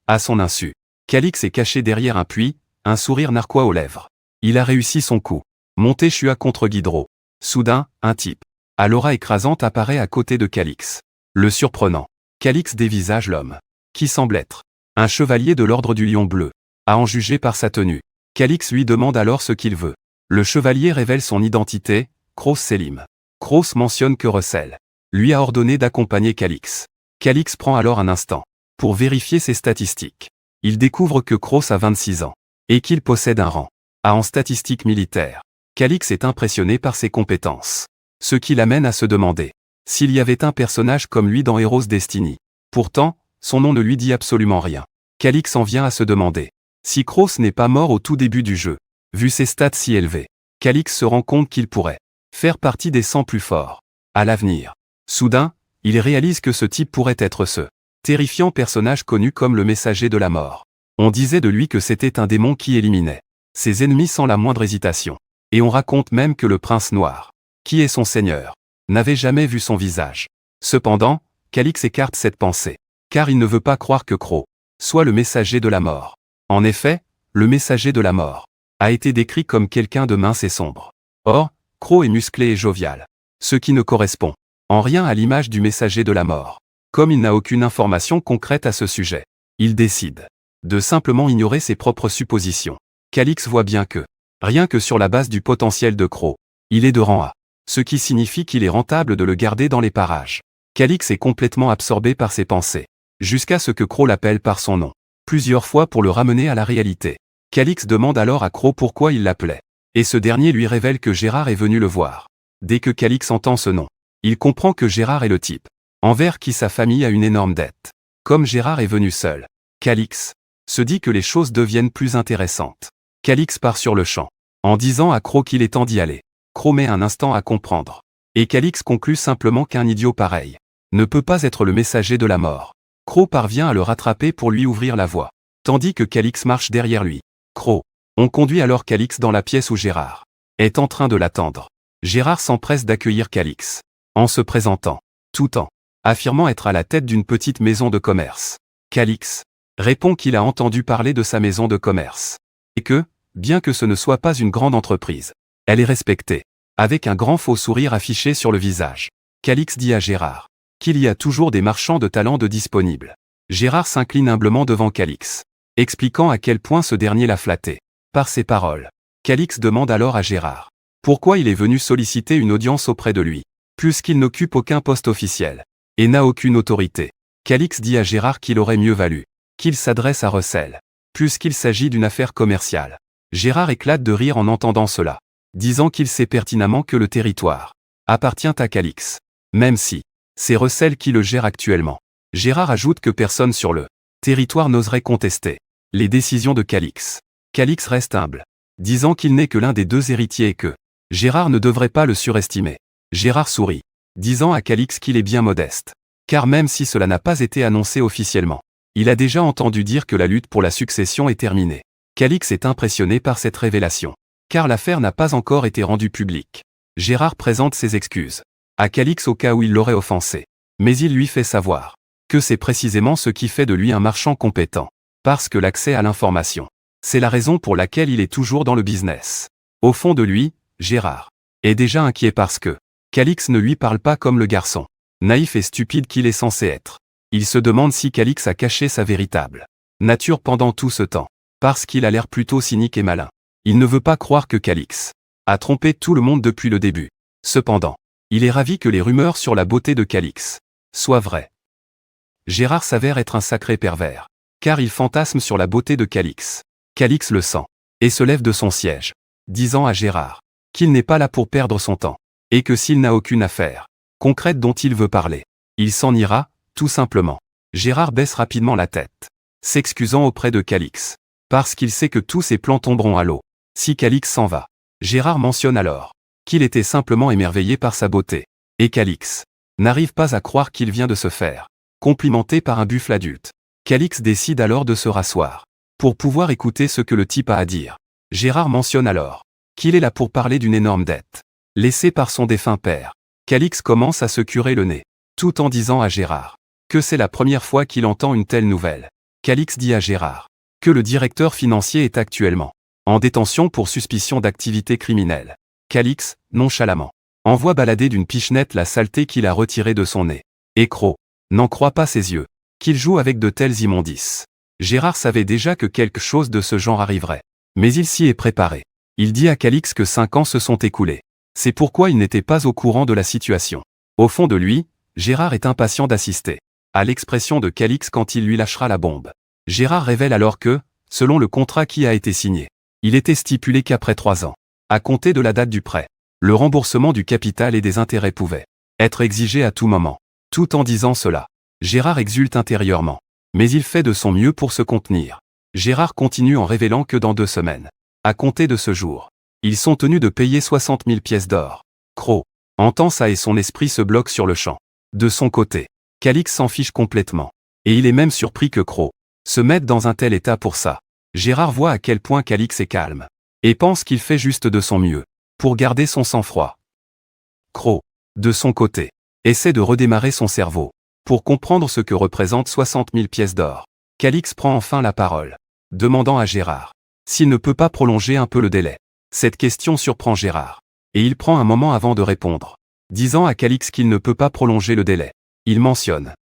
à son insu. Calix est caché derrière un puits, un sourire narquois aux lèvres. Il a réussi son coup. Monter Shua contre Guidro. Soudain, un type à l'aura écrasante apparaît à côté de Calix. Le surprenant. Calix dévisage l'homme, qui semble être un chevalier de l'ordre du Lion Bleu. À en juger par sa tenue, Calix lui demande alors ce qu'il veut. Le chevalier révèle son identité, Kroos Selim. Kroos mentionne que Russell lui a ordonné d'accompagner Calix. Calix prend alors un instant pour vérifier ses statistiques. Il découvre que Kroos a 26 ans et qu'il possède un rang A en statistiques militaires. Calix est impressionné par ses compétences, ce qui l'amène à se demander s'il y avait un personnage comme lui dans Heroes Destiny. Pourtant, son nom ne lui dit absolument rien. Calix en vient à se demander si Kroos n'est pas mort au tout début du jeu. Vu ses stats si élevés, Calix se rend compte qu'il pourrait faire partie des 100 plus forts à l'avenir. Soudain, il réalise que ce type pourrait être ce terrifiant personnage connu comme le messager de la mort. On disait de lui que c'était un démon qui éliminait ses ennemis sans la moindre hésitation. Et on raconte même que le prince noir, qui est son seigneur, n'avait jamais vu son visage. Cependant, Calix écarte cette pensée, car il ne veut pas croire que Kroos soit le messager de la mort. En effet, le messager de la mort a été décrit comme quelqu'un de mince et sombre. Or, Kroos est musclé et jovial, ce qui ne correspond en rien à l'image du messager de la mort. Comme il n'a aucune information concrète à ce sujet, il décide de simplement ignorer ses propres suppositions. Calix voit bien que, rien que sur la base du potentiel de Kroos, il est de rang A, ce qui signifie qu'il est rentable de le garder dans les parages. Calix est complètement absorbé par ses pensées, jusqu'à ce que Kroos l'appelle par son nom, plusieurs fois pour le ramener à la réalité. Calix demande alors à Kroos pourquoi il l'appelait, et ce dernier lui révèle que Gérard est venu le voir. Dès que Calix entend ce nom, il comprend que Gérard est le type envers qui sa famille a une énorme dette. Comme Gérard est venu seul, Calix se dit que les choses deviennent plus intéressantes. Calix part sur le champ, en disant à Croc qu'il est temps d'y aller. Croc met un instant à comprendre. Et Calix conclut simplement qu'un idiot pareil ne peut pas être le messager de la mort. Croc parvient à le rattraper pour lui ouvrir la voie, tandis que Calix marche derrière lui. Croc. On conduit alors Calix dans la pièce où Gérard est en train de l'attendre. Gérard s'empresse d'accueillir Calix, en se présentant, tout en affirmant être à la tête d'une petite maison de commerce. Calix répond qu'il a entendu parler de sa maison de commerce, et que, bien que ce ne soit pas une grande entreprise, elle est respectée, avec un grand faux sourire affiché sur le visage. Calix dit à Gérard qu'il y a toujours des marchands de talent de disponibles. Gérard s'incline humblement devant Calix, expliquant à quel point ce dernier l'a flatté par ses paroles. Calix demande alors à Gérard pourquoi il est venu solliciter une audience auprès de lui, puisqu'il n'occupe aucun poste officiel et n'a aucune autorité. Calix dit à Gérard qu'il aurait mieux valu qu'il s'adresse à Russell, puisqu'il s'agit d'une affaire commerciale. Gérard éclate de rire en entendant cela, disant qu'il sait pertinemment que le territoire appartient à Calix, même si c'est Russell qui le gère actuellement. Gérard ajoute que personne sur le territoire n'oserait contester les décisions de Calix. Calix reste humble, disant qu'il n'est que l'un des deux héritiers et que Gérard ne devrait pas le surestimer. Gérard sourit, disant à Calix qu'il est bien modeste, car même si cela n'a pas été annoncé officiellement, il a déjà entendu dire que la lutte pour la succession est terminée. Calix est impressionné par cette révélation, car l'affaire n'a pas encore été rendue publique. Gérard présente ses excuses à Calix au cas où il l'aurait offensé, mais il lui fait savoir que c'est précisément ce qui fait de lui un marchand compétent, parce que l'accès à l'information, c'est la raison pour laquelle il est toujours dans le business. Au fond de lui, Gérard est déjà inquiet parce que Calix ne lui parle pas comme le garçon naïf et stupide qu'il est censé être. Il se demande si Calix a caché sa véritable nature pendant tout ce temps, parce qu'il a l'air plutôt cynique et malin. Il ne veut pas croire que Calix a trompé tout le monde depuis le début. Cependant, il est ravi que les rumeurs sur la beauté de Calix soient vraies. Gérard s'avère être un sacré pervers, car il fantasme sur la beauté de Calix. Calix le sent, et se lève de son siège, disant à Gérard qu'il n'est pas là pour perdre son temps, et que s'il n'a aucune affaire concrète dont il veut parler, il s'en ira, tout simplement. Gérard baisse rapidement la tête, s'excusant auprès de Calix, parce qu'il sait que tous ses plans tomberont à l'eau si Calix s'en va. Gérard mentionne alors qu'il était simplement émerveillé par sa beauté, et Calix n'arrive pas à croire qu'il vient de se faire complimenter par un buffle adulte. Calix décide alors de se rasseoir pour pouvoir écouter ce que le type a à dire. Gérard mentionne alors qu'il est là pour parler d'une énorme dette laissée par son défunt père. Calix commence à se curer le nez, tout en disant à Gérard que c'est la première fois qu'il entend une telle nouvelle. Calix dit à Gérard que le directeur financier est actuellement en détention pour suspicion d'activité criminelle. Calix, nonchalamment, envoie balader d'une pichenette la saleté qu'il a retirée de son nez. Et Croc n'en croit pas ses yeux, qu'il joue avec de tels immondices. Gérard savait déjà que quelque chose de ce genre arriverait, mais il s'y est préparé. Il dit à Calix que 5 ans se sont écoulés. C'est pourquoi il n'était pas au courant de la situation. Au fond de lui, Gérard est impatient d'assister à l'expression de Calix quand il lui lâchera la bombe. Gérard révèle alors que, selon le contrat qui a été signé, il était stipulé qu'après 3 ans, à compter de la date du prêt, le remboursement du capital et des intérêts pouvait être exigé à tout moment. Tout en disant cela, Gérard exulte intérieurement, mais il fait de son mieux pour se contenir. Gérard continue en révélant que dans 2 semaines, à compter de ce jour, ils sont tenus de payer 60 000 pièces d'or. Croc entend ça et son esprit se bloque sur le champ. De son côté, Calix s'en fiche complètement, et il est même surpris que Croc se mette dans un tel état pour ça. Gérard voit à quel point Calix est calme, et pense qu'il fait juste de son mieux pour garder son sang-froid. Croc, de son côté, essaie de redémarrer son cerveau pour comprendre ce que représentent 60 000 pièces d'or. Calix prend enfin la parole, demandant à Gérard s'il ne peut pas prolonger un peu le délai. Cette question surprend Gérard, et il prend un moment avant de répondre, disant à Calix qu'il ne peut pas prolonger le délai. Il mentionne